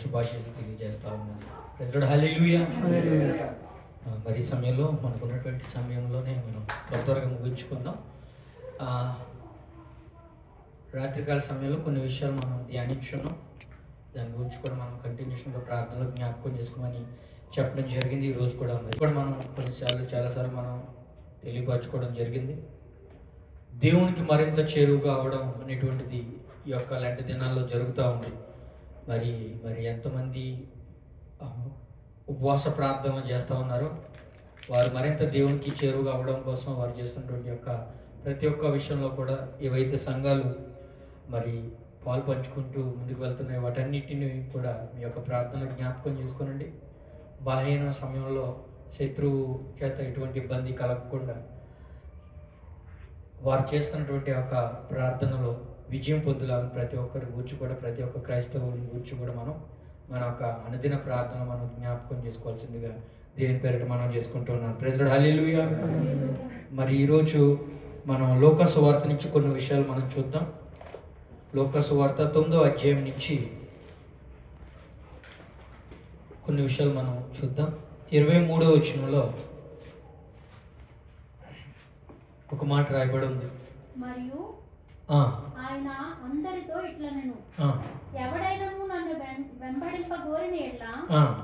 శుభాశీస్సులు తెలియజేస్తా ఉన్నాను. ప్రెసిడెంట్ హల్లెలూయా. మరి ఈ సమయంలో మనకున్నటువంటి సమయంలోనే మనం త్వరగా ముగించుకుందాం. రాత్రికాల సమయంలో కొన్ని విషయాలు మనం ధ్యానించున్నాం. దాని గురించి కూడా మనం కంటిన్యూషన్గా ప్రార్థనలో జ్ఞాపకం చేసుకోమని చెప్పడం జరిగింది. ఈరోజు కూడా మనం చాలాసార్లు మనం తెలియపరచుకోవడం జరిగింది. దేవునికి మరింత చేరువుగా అవడం అనేటువంటిది ఈ యొక్క లాంటి దినాల్లో జరుగుతూ ఉంది. మరి ఎంతమంది ఉపవాస ప్రార్థన చేస్తూ ఉన్నారో వారు మరింత దేవునికి చేరువుగా అవ్వడం కోసం వారు చేస్తున్నటువంటి యొక్క ప్రతి ఒక్క విషయంలో కూడా ఏవైతే సంఘాలు మరి పాలు పంచుకుంటూ ముందుకు వెళ్తున్నాయో వాటన్నిటిని కూడా మీ యొక్క ప్రార్థనలు జ్ఞాపకం చేసుకోనండి. బలహీన సమయంలో శత్రువు చేత ఎటువంటి ఇబ్బంది కలగకుండా వారు చేస్తున్నటువంటి ఒక ప్రార్థనలో విజయం పొందులాగా ప్రతి ఒక్కరి గురించి కూడా ప్రతి ఒక్క క్రైస్తవుని గురించి కూడా మన యొక్క అనుదిన ప్రార్థన మనం జ్ఞాపకం చేసుకోవాల్సిందిగా దేవుని పేరిట మనం చేసుకుంటున్నాం. ప్రెసిడెంట్ హల్లెలూయా. మరి ఈరోజు మనం లోక సువార్త నుంచి కొన్ని విషయాలు మనం చూద్దాం. లోక సువార్త 9వ అధ్యాయం నుంచి కొన్ని విషయాలు మనం చూద్దాం. 23వ వచనంలో ఒక మాట రాయబడి ఉంది. మరియు ఆయన అందరితో ఇట్లా నేను ఎవడైనను నన్ను వెంబడింపగోరిన ఎడ్ల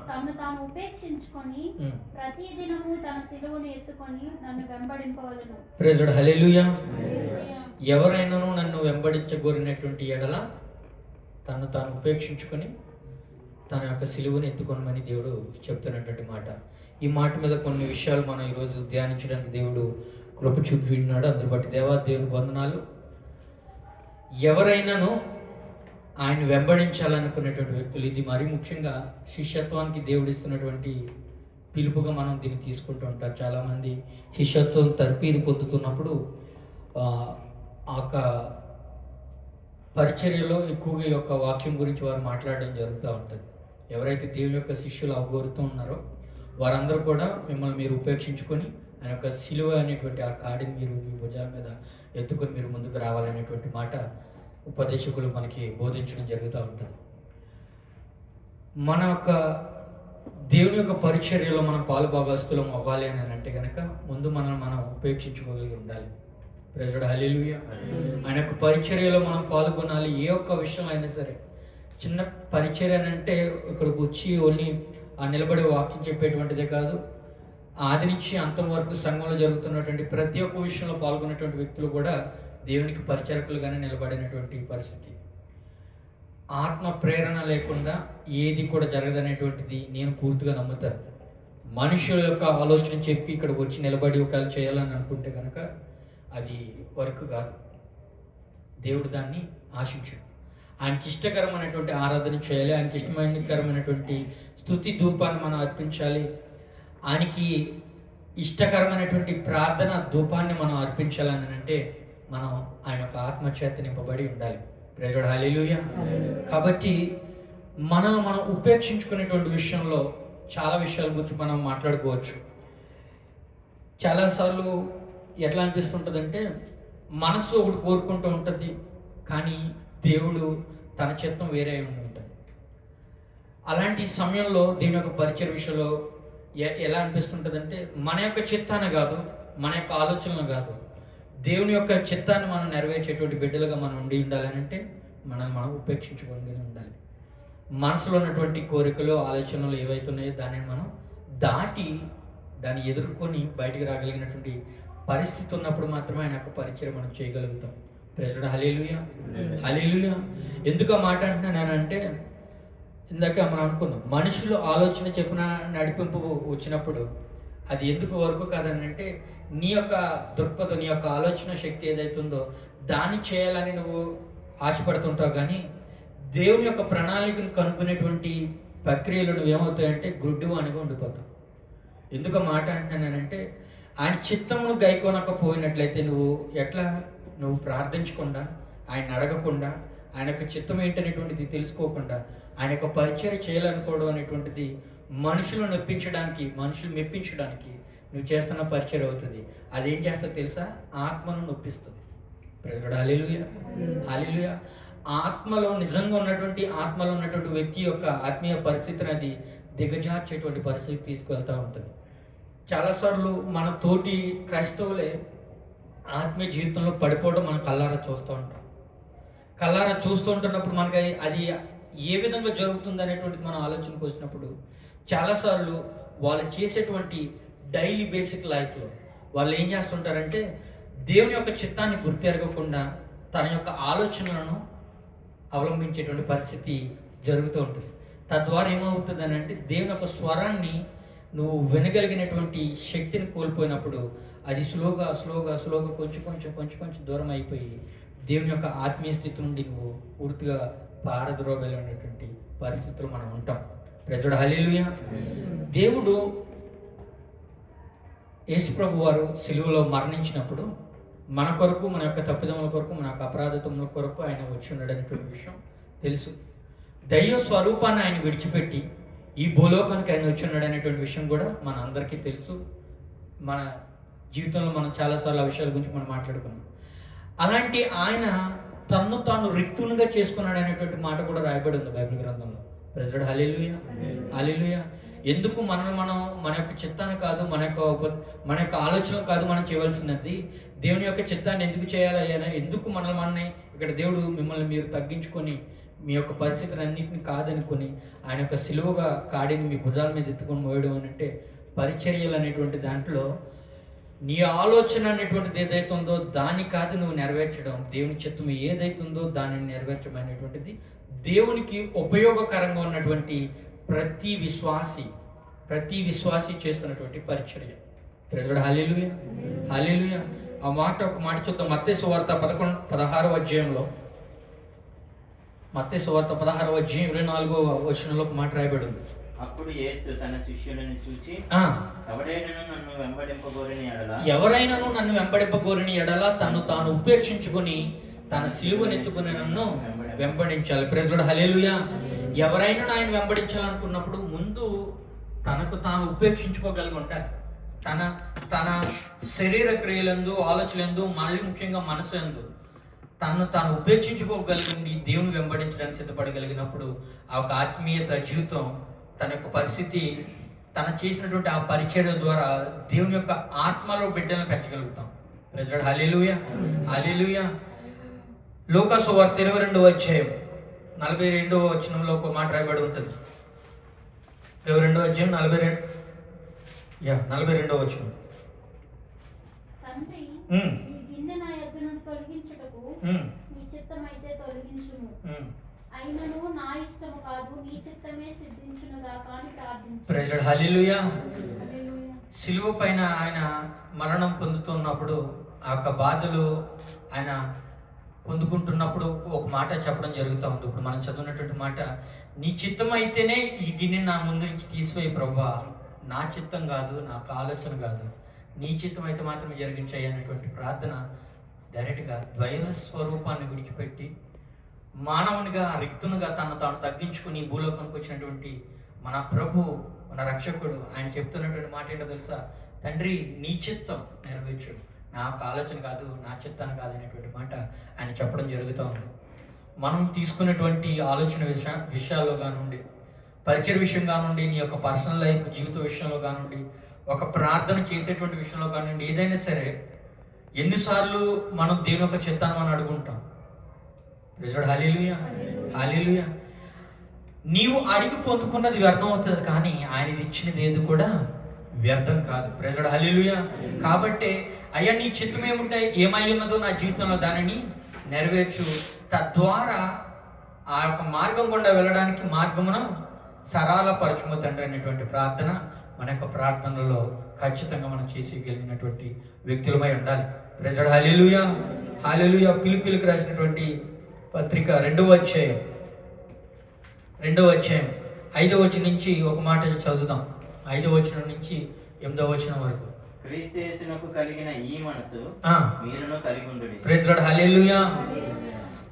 తను తాను ఉపేక్షించుకొని ప్రతి దినము తన సిలువను ఎత్తుకొని నన్ను వెంబడింపవలెను. ప్రైజ్ హల్లెలూయా. ఎవరైనాను నన్ను వెంబడించగోరినటువంటి ఎడల తను తాను ఉపేక్షించుకొని తన యొక్క సిలువను ఎత్తుకొనమని దేవుడు చెప్తున్నటువంటి మాట. ఈ మాట మీద కొన్ని విషయాలు మనం ఈరోజు ధ్యానించడానికి దేవుడు కృప చూపి ఉన్నాడు. అందరు బట్టి దేవుని వందనాలు. ఎవరైనాను ఆయన వెంబడించాలనుకునేటువంటి వ్యక్తులు, ఇది మరీ ముఖ్యంగా శిష్యత్వానికి దేవుడు ఇస్తున్నటువంటి పిలుపుగా మనం దీన్ని తీసుకుంటూ ఉంటారు. చాలామంది శిష్యత్వం తర్పీదు పొందుతున్నప్పుడు ఆ పరిచర్యలో ఎక్కువగా ఈ యొక్క వాక్యం గురించి వారు మాట్లాడడం జరుగుతూ ఉంటుంది. ఎవరైతే దేవుని యొక్క శిష్యులు అవగోరుతూ ఉన్నారో వారందరూ కూడా మిమ్మల్ని మీరు ఉపేక్షించుకొని ఆయన యొక్క సిలువ అనేటువంటి ఆ కాడిని మీరు మీ భుజాల మీద ఎత్తుకొని మీరు ముందుకు రావాలనేటువంటి మాట ఉపదేశకులు మనకి బోధించడం జరుగుతూ ఉంటుంది. మన యొక్క దేవుని యొక్క పరిచర్యలో మనం పాలుభాగస్తులం అవ్వాలి అని అంటే కనుక ముందు మనం ఉపేక్షించుకోగలిగి ఉండాలి. ప్రెసిడెంట్ హల్లెలూయా. ఆయన యొక్క పరిచర్యలో మనం పాల్గొనాలి. ఏ ఒక్క విషయం అయినా సరే, చిన్న పరిచర్య అని అంటే ఇక్కడికి వచ్చి ఓన్లీ నిలబడి వాక్యం చెప్పేటువంటిదే కాదు, ఆది నుంచి అంతం వరకు సంఘంలో జరుగుతున్నటువంటి ప్రతి ఒక్క విషయంలో పాల్గొనేటువంటి వ్యక్తులు కూడా దేవునికి పరిచారకులుగానే నిలబడినటువంటి పరిస్థితి. ఆత్మ ప్రేరణ లేకుండా ఏది కూడా జరగదనేటువంటిది నేను పూర్తిగా నమ్ముతాను. మనుషుల యొక్క ఆలోచన చెప్పి ఇక్కడ వచ్చి నిలబడి ఒకవేళ చేయాలని అనుకుంటే కనుక అది వర్క్ కాదు. దేవుడు దాన్ని ఆశించాడు. ఆయనకి ఇష్టకరమైనటువంటి ఆరాధన చేయాలి, ఆయనకి ఇష్టమైనకరమైనటువంటి స్తుతి ధూపాన్ని మనం అర్పించాలి, ఆయనకి ఇష్టకరమైనటువంటి ప్రార్థన ధూపాన్ని మనం అర్పించాలని అంటే మనం ఆయన యొక్క ఆత్మచేత నింపబడి ఉండాలి. ప్రైజ్ హల్లెలూయా. కాబట్టి మనం ఉపేక్షించుకునేటువంటి విషయంలో చాలా విషయాల గురించి మనం మాట్లాడుకోవచ్చు. చాలాసార్లు ఎట్లా అనిపిస్తుంటుందంటే మనసు ఒకటి కోరుకుంటూ ఉంటుంది, కానీ దేవుడు తన చిత్తం వేరే ఉంటుంది. అలాంటి సమయంలో దీని యొక్క పరిచయ విషయంలో ఎలా అనిపిస్తుంటుందంటే మన యొక్క చిత్తాన్ని కాదు, మన యొక్క ఆలోచనలు కాదు, దేవుని యొక్క చిత్తాన్ని మనం నెరవేర్చేటువంటి బిడ్డలుగా మనం ఉండి ఉండాలని అంటే మనం ఉపేక్షించుకొని ఉండాలి. మనసులో ఉన్నటువంటి కోరికలు ఆలోచనలు ఏవైతే ఉన్నాయో దానిని మనం దాన్ని ఎదుర్కొని బయటికి రాగలిగినటువంటి పరిస్థితి ఉన్నప్పుడు మాత్రమే ఆయన యొక్క పరిచయం మనం చేయగలుగుతాం. ప్రెసిడెంట్ హల్లెలూయా. హల్లెలూయా. ఎందుకు ఆ మాట అంటున్నానంటే ఇందాక మనం అనుకున్నాం, మనుషులు ఆలోచన చెప్పిన నడిపింపు వచ్చినప్పుడు అది ఎందుకు వరకు కాదని అంటే నీ యొక్క దృక్పథం, నీ యొక్క ఆలోచన శక్తి ఏదైతుందో దాన్ని చేయాలని నువ్వు ఆశపడుతుంటావు. కానీ దేవుని యొక్క ప్రణాళికను కనుక్కునేటువంటి ప్రక్రియలు నువ్వేమవుతాయంటే గుడ్డివానిగా ఉండిపోతావు. ఎందుకు మాట అంటున్నానంటే ఆయన చిత్తమును గైకొనకపోయినట్లయితే నువ్వు ప్రార్థించకుండా, ఆయన అడగకుండా, ఆయన యొక్క చిత్తం ఏంటనేటువంటిది తెలుసుకోకుండా ఆయన యొక్క పరిచయం చేయాలనుకోవడం అనేటువంటిది మనుషులను నొప్పించడానికి, మనుషులు మెప్పించడానికి నువ్వు చేస్తున్న పరిచయం అవుతుంది. అదేం చేస్తా తెలుసా? ఆత్మను నొప్పిస్తుంది. ప్రైజ్ హల్లెలూయా. హల్లెలూయా. ఆత్మలో నిజంగా ఉన్నటువంటి ఆత్మలో ఉన్నటువంటి వ్యక్తి యొక్క ఆత్మీయ పరిస్థితిని అది దిగజార్చేటువంటి పరిస్థితి తీసుకువెళ్తూ ఉంటుంది. చాలాసార్లు మన తోటి క్రైస్తవులే ఆత్మీయ జీవితంలో పడిపోవడం మనం కళ్ళారా చూస్తూ ఉంటాం. కళ్ళారా చూస్తూ ఉంటున్నప్పుడు మనకి అది ఏ విధంగా జరుగుతుంది అనేటువంటిది మనం ఆలోచనకు వచ్చినప్పుడు చాలాసార్లు వాళ్ళు చేసేటువంటి డైలీ బేసిక్ లైఫ్లో వాళ్ళు ఏం చేస్తుంటారంటే దేవుని యొక్క చిత్తాన్ని గుర్తెరగకుండా తన యొక్క ఆలోచనలను అవలంబించేటువంటి పరిస్థితి జరుగుతూ ఉంటుంది. తద్వారా ఏమవుతుంది అని అంటే దేవుని యొక్క స్వరాన్ని నువ్వు వినగలిగినటువంటి శక్తిని కోల్పోయినప్పుడు అది స్లోగా కొంచెం దూరం అయిపోయి దేవుని యొక్క ఆత్మీయ స్థితి నుండి నువ్వు పూర్తిగా పారద్రోగలేనటువంటి పరిస్థితులు మనం ఉంటాం. ప్రజడు హల్లెలూయా. దేవుడు యేసుప్రభు వారు సిలువలో మరణించినప్పుడు మన కొరకు, మన యొక్క తప్పిదముల కొరకు, మన యొక్క అపరాధతముల కొరకు ఆయన వచ్చి ఉన్నాడనేటువంటి విషయం తెలుసు. దైవ స్వరూపాన్ని ఆయన విడిచిపెట్టి ఈ భూలోకానికి ఆయన వచ్చి ఉన్నాడు అనేటువంటి విషయం కూడా మన అందరికీ తెలుసు. మన జీవితంలో మనం చాలాసార్లు ఆ విషయాల గురించి మనం మాట్లాడుకున్నాం. అలాంటి ఆయన తన్ను తాను రిక్తునిగా చేసుకున్నాడు అనేటువంటి మాట కూడా రాయబడి ఉంది బైబిల్ గ్రంథంలో. ప్రజడు హల్లెలూయా, హల్లెలూయా. ఎందుకు మనం మన యొక్క చిత్తాన్ని కాదు, మన యొక్క ఆలోచన కాదు మనం చేయవలసినది, దేవుని యొక్క చిత్తాన్ని ఎందుకు చేయాలి అని, ఎందుకు మనల్ని ఇక్కడ దేవుడు మిమ్మల్ని మీరు తగ్గించుకొని మీ యొక్క పరిస్థితిని అన్నింటినీ కాదనుకొని ఆయన యొక్క సిలువగా కాడిని మీ భుజాల మీద ఎత్తుకొని మోయడం అని అంటే పరిచర్యలు అనేటువంటి దాంట్లో నీ ఆలోచన అనేటువంటిది ఏదైతే ఉందో దాన్ని కాదు నువ్వు నెరవేర్చడం, దేవుని చిత్తం ఏదైతే ఉందో దానిని నెరవేర్చడం అనేటువంటిది దేవునికి ఉపయోగకరంగా ఉన్నటువంటి ప్రతి విశ్వాసి చేస్తున్నటువంటి పరిచర్య. ప్రజలు హల్లెలూయా, హల్లెలూయా. ఒక మాట చూద్దాం. మత్తయి సువార్త 16వ అధ్యాయంలో, మత్తయి సువార్త 16వ అధ్యాయం 24వ వచనంలో ఒక మాట రాయబడి ఉంది. అప్పుడు యేసు తన శిష్యులను చూచి, ఎవరైనను నన్ను వెంబడింపగోరిని ఎడల తను తాను ఉపేక్షించుకొని తన సిలువనెత్తుకుని నన్ను వెంబడించాలి. ప్రజలు హల్లెలూయా. ఎవరైనా ఆయన వెంబడించాలనుకున్నప్పుడు ముందు తనకు తాను ఉపేక్షించుకోగలిగి ఉంటారు. తన శరీర క్రియలందు, ఆలోచనలందు, మళ్ళీ ముఖ్యంగా మనసు యందు తను తాను ఉపేక్షించుకోగలిగి దేవుని వెంబడించడానికి సిద్ధపడగలిగినప్పుడు ఆ ఒక ఆత్మీయత జీవితం, తన యొక్క పరిస్థితి, తను చేసినటువంటి ఆ పరిచర్య ద్వారా దేవుని యొక్క ఆత్మలో బిడ్డలను పెంచగలుగుతాం. ప్రజలు హల్లెలూయా, హల్లెలూయా. లూకా సువార్త 22వ అధ్యాయం 42వ వచనంలో ఒక మాట రాయబడి ఉంటుంది. 22వ అధ్యాయం 42వ వచనం. తండ్రి, ఈ గిన్నె నా యొద్ద నుండి తొలగించుటకు నీ చిత్తమైతే తొలగించుము, అయినను నా ఇష్టము కాదు నీ చిత్తమే సిద్ధించునుగాక అని ప్రార్థించు. ప్రైజ్ హల్లెలూయా. సిలువ పైన ఆయన మరణం పొందుతున్నప్పుడు ఆ యొక్క బాధలు ఆయన పొందుకుంటున్నప్పుడు ఒక మాట చెప్పడం జరుగుతూ ఉంది. ఇప్పుడు మనం చదివినటువంటి మాట, నీ చిత్తం అయితేనే ఈ గిన్నె నా ముందు నుంచి తీసివేయి ప్రభువా, నా చిత్తం కాదు, నాకు ఆలోచన కాదు, నీ చిత్తం అయితే మాత్రమే జరిగించాయి అనేటువంటి ప్రార్థన డైరెక్ట్గా ద్వైవ స్వరూపాన్ని విడిచిపెట్టి మానవునిగా, రిక్తునిగా తను తాను తగ్గించుకుని భూలోకానికి వచ్చినటువంటి మన ప్రభు, మన రక్షకుడు ఆయన చెప్తున్నటువంటి మాట ఏంటో తెలుసా? తండ్రి, నీ చిత్తం నెరవేర్చు, నాకు ఆలోచన కాదు, నా చిత్తాన్ని కాదు అనేటువంటి మాట ఆయన చెప్పడం జరుగుతూ ఉంది. మనం తీసుకున్నటువంటి ఆలోచన విషయాల్లో కానివ్వండి, పరిచయ విషయం కానివ్వండి, నీ యొక్క పర్సనల్ లైఫ్ జీవిత విషయంలో కానివ్వండి, ఒక ప్రార్థన చేసేటువంటి విషయంలో కానివ్వండి, ఏదైనా సరే ఎన్నిసార్లు మనం దేవుని యొక్క చిత్తాన్ని మనం అడుగుంటాం. హల్లెలూయా, హల్లెలూయా. నీవు అడిగి పొందుకున్నది వ్యర్థం అవుతుంది, కానీ ఆయనది ఇచ్చినది ఏది కూడా వ్యర్థం కాదు. ప్రజడు హల్లెలూయా. కాబట్టి అయ్యా నీ చిత్తం ఏమై ఉన్నదో నా జీవితంలో దానిని నెరవేర్చు, తద్వారా ఆ యొక్క మార్గం గుండా వెళ్ళడానికి మార్గమును సరళపరచుము తండ్రి అనేటువంటి ప్రార్థన మన యొక్క ప్రార్థనలో ఖచ్చితంగా మనం చేసేయగలిగినటువంటి వ్యక్తులమై ఉండాలి. ప్రజడు హల్లెలూయా, హల్లెలూయా. పిలిపిలికి రాసినటువంటి పత్రిక 2వ అధ్యాయం 5వ వచనం నుంచి ఒక మాట చదువుదాం. 5వ వచనం నుంచి 8వ వచనం వరకు. క్రీస్తు యేసునకు కలిగిన ఈ మనసు మీరును కలిగి ఉండుడి. ప్రైజ్ లార్డ్, హల్లెలూయా.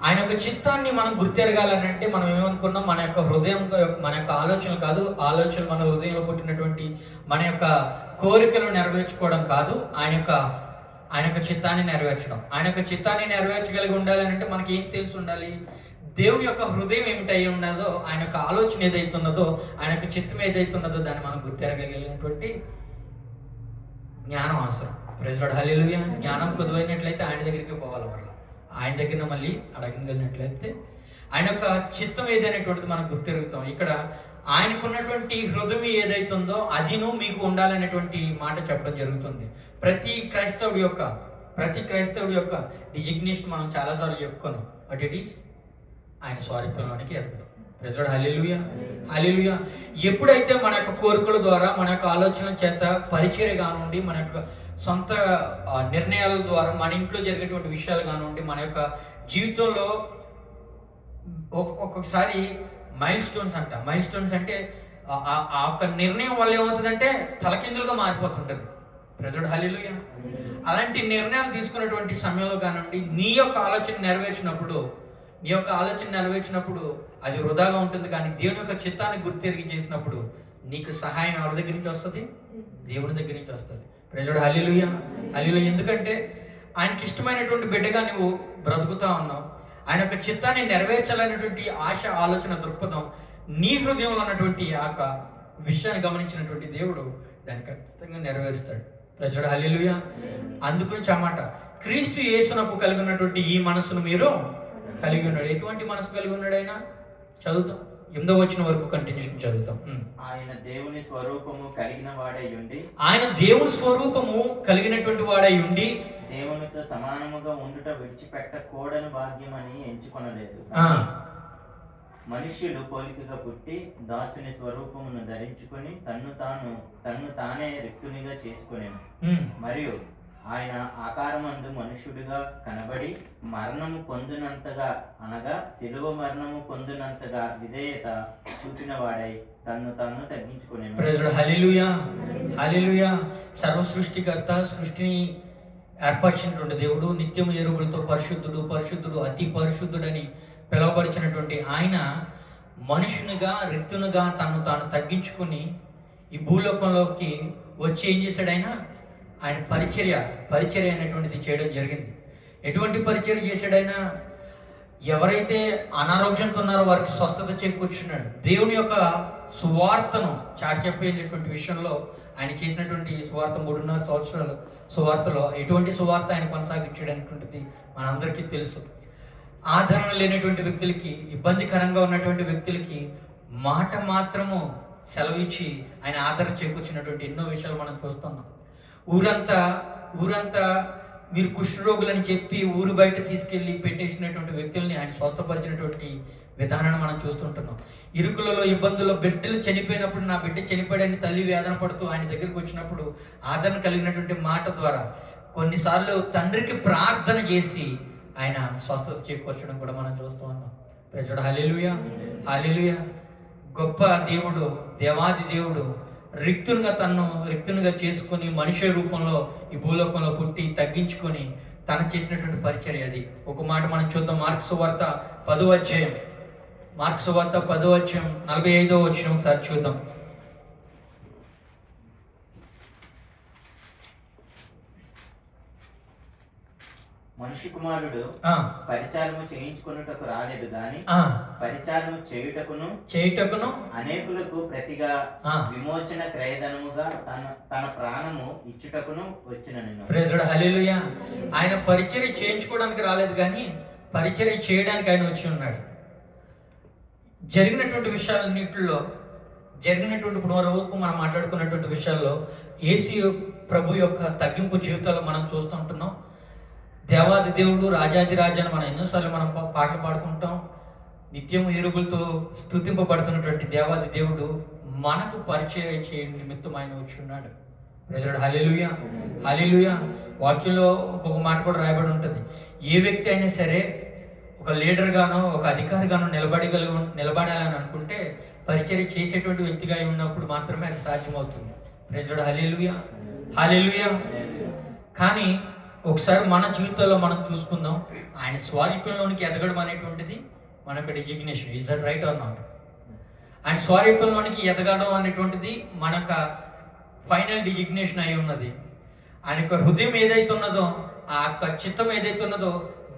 ఆయన యొక్క చిత్తాన్ని మనం గుర్తెరగాలనంటే మనం ఏమనుకున్నాం, మన యొక్క హృదయం, మన యొక్క ఆలోచనలు కాదు, ఆలోచనలు మన హృదయంలో పుట్టినటువంటి మన యొక్క కోరికలు నెరవేర్చుకోవడం కాదు, ఆయన యొక్క చిత్తాన్ని నెరవేర్చడం. ఆయన యొక్క చిత్తాన్ని నెరవేర్చగలిగి ఉండాలి అంటే మనకి ఏం తెలిసి ఉండాలి? దేవుని యొక్క హృదయం ఏమిటై ఉన్నదో, ఆయన యొక్క ఆలోచన ఏదైతున్నదో, ఆయన యొక్క చిత్తం ఏదైతున్నదో దాన్ని మనం గుర్తెరగలిగినటువంటి జ్ఞానం అవసరం. ప్రైజ్ లార్డ్, హల్లెలూయా. జ్ఞానం కొద్దువైనట్లయితే ఆయన దగ్గరికి పోవాలి. వల్ల ఆయన దగ్గర మళ్ళీ అడగగలిగినట్లయితే ఆయన యొక్క చిత్తం ఏదైనటువంటిది మనం గుర్తెరుగుతాం. ఇక్కడ ఆయనకున్నటువంటి హృదయం ఏదైతుందో అదిను మీకు ఉండాలనేటువంటి మాట చెప్పడం జరుగుతుంది. ప్రతి క్రైస్తవుడి యొక్క డిజిగ్నేషన్ మనం చాలాసార్లు చెప్పుకున్నాం. బట్ ఇట్ ఈస్ ఆయన స్వారూప్యంలోనికి ఎదగడం. ప్రైజ్ లార్డ్, హల్లెలూయా, హల్లెలూయా. ఎప్పుడైతే మన యొక్క కోరికల ద్వారా, మన యొక్క ఆలోచనల చేత, పరిచర్య కానివ్వండి, మన యొక్క సొంత నిర్ణయాల ద్వారా, మన ఇంట్లో జరిగేటువంటి విషయాలు కానివ్వండి, మన యొక్క జీవితంలో ఒక్కొక్కసారి మైల్ స్టోన్స్ అంటే ఆ ఒక్క నిర్ణయం వల్ల ఏమవుతుందంటే తలకిందులుగా మారిపోతుంటుంది. ప్రైజ్ లార్డ్, హల్లెలూయా. అలాంటి నిర్ణయాలు తీసుకున్నటువంటి సమయంలో కానివ్వండి, నీ యొక్క ఆలోచన నెరవేర్చినప్పుడు అది వృధాగా ఉంటుంది. కానీ దేవుని యొక్క చిత్తాన్ని గుర్తెరిగి చేసినప్పుడు నీకు సహాయం ఎవరి దగ్గర నుంచి వస్తుంది? దేవుని దగ్గర నుంచి వస్తుంది. ప్రైజ్ లార్డ్, హల్లెలూయా, హల్లెలూయా. ఎందుకంటే ఆయనకి ఇష్టమైనటువంటి బిడ్డగా నువ్వు బ్రతుకుతా ఉన్నావు. ఆయన యొక్క చిత్తాన్ని నెరవేర్చాలనేటువంటి ఆశ, ఆలోచన, దృక్పథం నీ హృదయంలో ఉన్నటువంటి ఆ విషయాన్ని గమనించినటువంటి దేవుడు దాన్ని ఖచ్చితంగా నెరవేరుస్తాడు. ప్రైజ్ లార్డ్, హల్లెలూయా. అందుగురించి అన్నమాట, క్రీస్తు యేసునకు కలిగి ఉన్నటువంటి ఈ మనసును మీరు కలిగి ఉన్నాడు. ఎటువంటి మనసు కలిగి ఉన్నాడు ఆయన? చదువుతాం, 8వ వచనం వరకు కంటిన్యూషన్ చదువుతాం. ఆయన దేవుని స్వరూపము కలిగిన వాడై ఉండి, ఆయన దేవుని స్వరూపము కలిగినటువంటి వాడై ఉండి దేవునితో సమానముగా ఉండుట విడిచిపెట్టకూడని భాగ్యమని ఎంచుకొనలేదు. మనుష్యుడు పోలికగా పుట్టి దాసుని స్వరూపమును ధరించుకొని తన్ను తానే రిక్తునిగా చేసుకొనెను. మరియు ఆయన ఆకారమందు మనుష్యుడిగా కనబడి మరణము పొందినంతగా, అనగా శిలువ మరణము పొందినంతగా విధేయత చూపిన వాడై తన్ను తగ్గించుకొనెను. ప్రైజ్ లార్డ్, హల్లెలూయా, హల్లెలూయా. సర్వ సృష్టికర్త, సృష్టిని ఏర్పరిచినటువంటి దేవుడు, నిత్యము ఎరువులతో పరిశుద్ధుడు, పరిశుద్ధుడు, అతి పరిశుద్ధుడని పిలువబడిచినటువంటి ఆయన మనుషునిగా, రిక్తునిగా తాను తగ్గించుకొని ఈ భూలోకంలోకి వచ్చి ఏం చేశాడు? ఆయన పరిచర్య అనేటువంటిది చేయడం జరిగింది. ఎటువంటి పరిచర్య చేశాడు ఆయన? ఎవరైతే అనారోగ్యంతో ఉన్నారో వారికి స్వస్థత చేకూర్చున్నాడు. దేవుని యొక్క సువార్తను చాటి చెప్పేటువంటి విషయంలో ఆయన చేసినటువంటి సువార్త 3.5 సంవత్సరాలు సువార్తలో ఎటువంటి సువార్త ఆయన కొనసాగించాడు అనేటువంటిది మనందరికీ తెలుసు. ఆదరణ లేనటువంటి వ్యక్తులకి, ఇబ్బందికరంగా ఉన్నటువంటి వ్యక్తులకి మాట మాత్రము సెలవిచ్చి ఆయన ఆదరణ చేకూర్చినటువంటి ఎన్నో విషయాలు మనం చూస్తున్నాం. ఊరంతా మీరు కుష్ఠరోగులని చెప్పి ఊరు బయట తీసుకెళ్లి పెట్టేసినటువంటి వ్యక్తుల్ని ఆయన స్వస్థపరిచినటువంటి విధానాన్ని మనం చూస్తుంటున్నాం. ఇరుకులలో, ఇబ్బందుల్లో బిడ్డలు చనిపోయినప్పుడు, నా బిడ్డ చనిపోయాడని తల్లి వేదన పడుతూ ఆయన దగ్గరికి వచ్చినప్పుడు ఆదరణ కలిగినటువంటి మాట ద్వారా కొన్నిసార్లు తండ్రికి ప్రార్థన చేసి ఆయన స్వస్థత చేకూర్చడం కూడా మనం చూస్తూ ఉన్నాం. ప్రైజ్ లార్డ్, హల్లెలూయా, హల్లెలూయా. గొప్ప దేవుడు, దేవాది దేవుడు రిక్తునిగా చేసుకుని మనుష్య రూపంలో ఈ భూలోకంలో పుట్టి తగ్గించుకొని తను చేసినటువంటి పరిచర్య అది. ఒక మాట మనం చూద్దాం. మార్కు సువార్త 10వ అధ్యాయం 45వ వచనం ఒకసారి చూద్దాం. మనిషి కుమారుడు పరిచారము చేయించుకొనుటకు రాలేదు గాని పరిచారము చేయుటకును అనేకులకు ప్రతిగా విమోచన క్రయధనముగా తన ప్రాణము ఇచ్చుటకును వచ్చినను. ప్రైజ్ లార్డ్, హల్లెలూయా. ఆయన పరిచర్య చేయించుకోవడానికి రాలేదు కానీ పరిచర్య చేయడానికి ఆయన వచ్చి ఉన్నాడు. జరిగినటువంటి విషయాలన్నింటిలో ఇప్పుడు వరకు మనం మాట్లాడుకున్నటువంటి విషయాల్లో యేసు ప్రభు యొక్క తగ్గింపు జీవితాలు మనం చూస్తూ ఉంటున్నాం. దేవాది దేవుడు, రాజాది రాజా అని మనం ఎన్నోసార్లు మనం పాటలు పాడుకుంటాం. నిత్యము ఎరువులతో స్తుతింపబడుతున్నటువంటి దేవాది దేవుడు మనకు పరిచయం చేయడం నిమిత్తం ఆయన వచ్చి ఉన్నాడు. ప్రైజ్ లార్డ్, హల్లెలూయా, హల్లెలూయా. వాక్యంలో ఇంకొక మాట కూడా రాయబడి ఉంటుంది. ఏ వ్యక్తి అయినా సరే ఒక లీడర్ గానో, ఒక అధికారి గానో నిలబడాలని అనుకుంటే పరిచర్య చేసేటువంటి వ్యక్తిగా ఉన్నప్పుడు మాత్రమే అది సాధ్యమవుతుంది. ప్రైజ్ లార్డ్, హల్లెలూయా, హల్లెలూయా. కానీ ఒకసారి మన జీవితంలో మనం చూసుకుందాం. ఆయన స్వారూప్యంలోనికి ఎదగడం అనేటువంటిది మనకు designation. Is that right are not? ఆయన స్వారూప్యంలోనికి ఎదగడం అనేటువంటిది మనకు ఫైనల్ డిజిగ్నేషన్ అయి ఉన్నది. ఆయన యొక్క హృదయం ఏదైతే ఉన్నదో, ఆ యొక్క చిత్తం ఏదైతే ఉన్నదో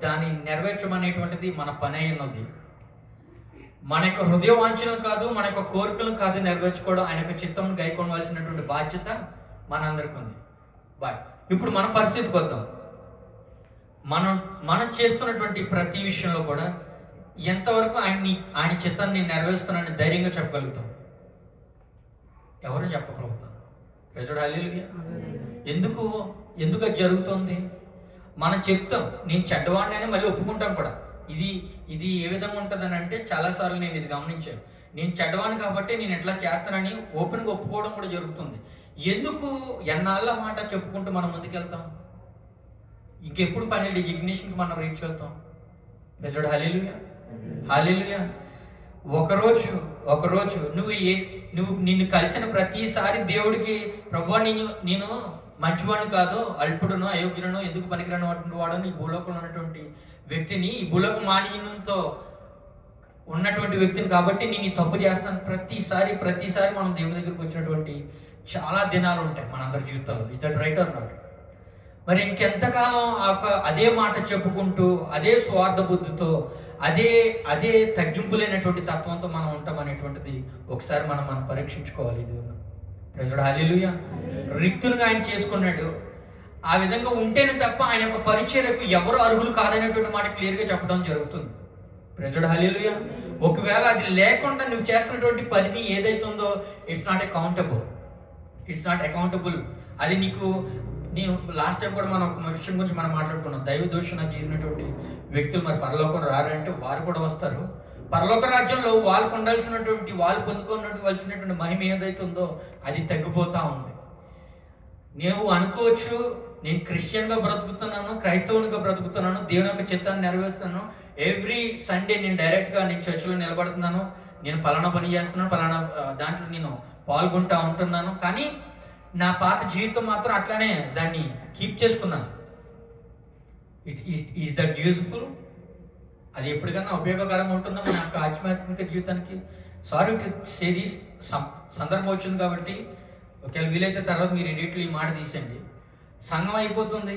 దాన్ని నెరవేర్చడం అనేటువంటిది మన పని అయి ఉన్నది. మన యొక్క హృదయ వాంఛనలు కాదు, మన యొక్క కోరికలను కాదు నెరవేర్చుకోవడం, ఆయన యొక్క చిత్తం గైకొనవలసినటువంటి బాధ్యత మనందరికీ ఉంది. బట్ ఇప్పుడు మన పరిస్థితికి వద్దాం. మనం చేస్తున్నటువంటి ప్రతి విషయంలో కూడా ఎంతవరకు ఆయన చిత్తాన్ని నెరవేరుస్తున్నానని ధైర్యంగా చెప్పగలుగుతాం? ఎవరు చెప్పగలుగుతాం? ప్రజడు హల్లెలూయా. ఎందుకు అది జరుగుతుంది? మనం చెప్తాం నేను చెడ్డవాడిని అని, మళ్ళీ ఒప్పుకుంటాం కూడా. ఇది ఏ విధంగా ఉంటుందని అంటే, చాలాసార్లు నేను ఇది గమనించాను. నేను చెడ్డవాడిని కాబట్టి నేను ఎట్లా చేస్తానని ఓపెన్గా ఒప్పుకోవడం కూడా జరుగుతుంది. ఎందుకు ఎన్నాళ్ళ మాట చెప్పుకుంటూ మనం ముందుకెళ్తాం? ఇంకెప్పుడు పని డిజిగ్నేషన్కి మనం రీచ్ అవుతాం? ప్రజడు హల్లెలూయా, హల్లెలూయా. ఒకరోజు నువ్వు నిన్ను కలిసిన ప్రతిసారి దేవుడికి, ప్రభువా నేను మంచివాడిని కాదు, అల్పుడును అయోగ్యులను ఎందుకు పనికిరాని వాడను, ఈ భూలోకంలో ఉన్నటువంటి వ్యక్తిని, ఈ భూలోక మానీయంతో ఉన్నటువంటి వ్యక్తిని కాబట్టి నేను ఈ తప్పు చేస్తాను. ప్రతిసారి మనం దేవుని దగ్గరికి వచ్చినటువంటి చాలా దినాలు ఉంటాయి మనందరి జీవితాల్లో. Is that right are not? మరి ఇంకెంతకాలం అదే మాట చెప్పుకుంటూ, అదే స్వార్థ బుద్ధితో, అదే తగ్గింపులేనటువంటి తత్వంతో మనం ఉంటాం అనేటువంటిది ఒకసారి మనం పరీక్షించుకోవాలి. ఇది ప్రజడు హల్లెలూయా. రిక్తులుగా ఆయన చేసుకున్నాడు. ఆ విధంగా ఉంటేనే తప్ప ఆయన యొక్క పరిచర్యకు ఎవరు అర్హులు కాదనేటువంటి మాట క్లియర్గా చెప్పడం జరుగుతుంది. ప్రజడు హల్లెలూయా. ఒకవేళ అది లేకుండా నువ్వు చేస్తున్నటువంటి పనిని ఏదైతే ఉందో, ఇట్స్ నాట్ అకౌంటబుల్. అది నేను లాస్ట్ టైం కూడా మనం ఒక విషయం గురించి మనం మాట్లాడుకున్నాం. దైవ దూషణ చేసినటువంటి వ్యక్తులు మరి పరలోకం రారంటే వారు కూడా వస్తారు. పరలోక రాజ్యంలో వాళ్ళు పొందుకోవలసినటువంటి మహిమ ఏదైతే ఉందో అది తగ్గిపోతా ఉంది. నేను అనుకోవచ్చు, నేను క్రిస్టియన్గా బ్రతుకుతున్నాను, క్రైస్తవునిగా బ్రతుకుతున్నాను, దేవుని యొక్క చిత్తాన్ని నెరవేరుస్తున్నాను, ఎవ్రీ సండే నేను చర్చిలో నిలబడుతున్నాను, నేను పలానా పని చేస్తున్నాను, పలానా దాంట్లో నేను పాల్గొంటూ ఉంటున్నాను, కానీ నా పాత జీవితం మాత్రం అట్లానే దాన్ని కీప్ చేసుకున్నాను. Is that useful? అది ఎప్పటికన్నా ఉపయోగకరంగా ఉంటుందో మన యొక్క ఆధ్యాత్మిక జీవితానికి? సారీ టు సే దిస్, సందర్భం వచ్చింది కాబట్టి ఒకవేళ వీలైతే తర్వాత మీరు ఎడిట్లో ఈ మాట తీసేయండి. సంఘం అయిపోతుంది.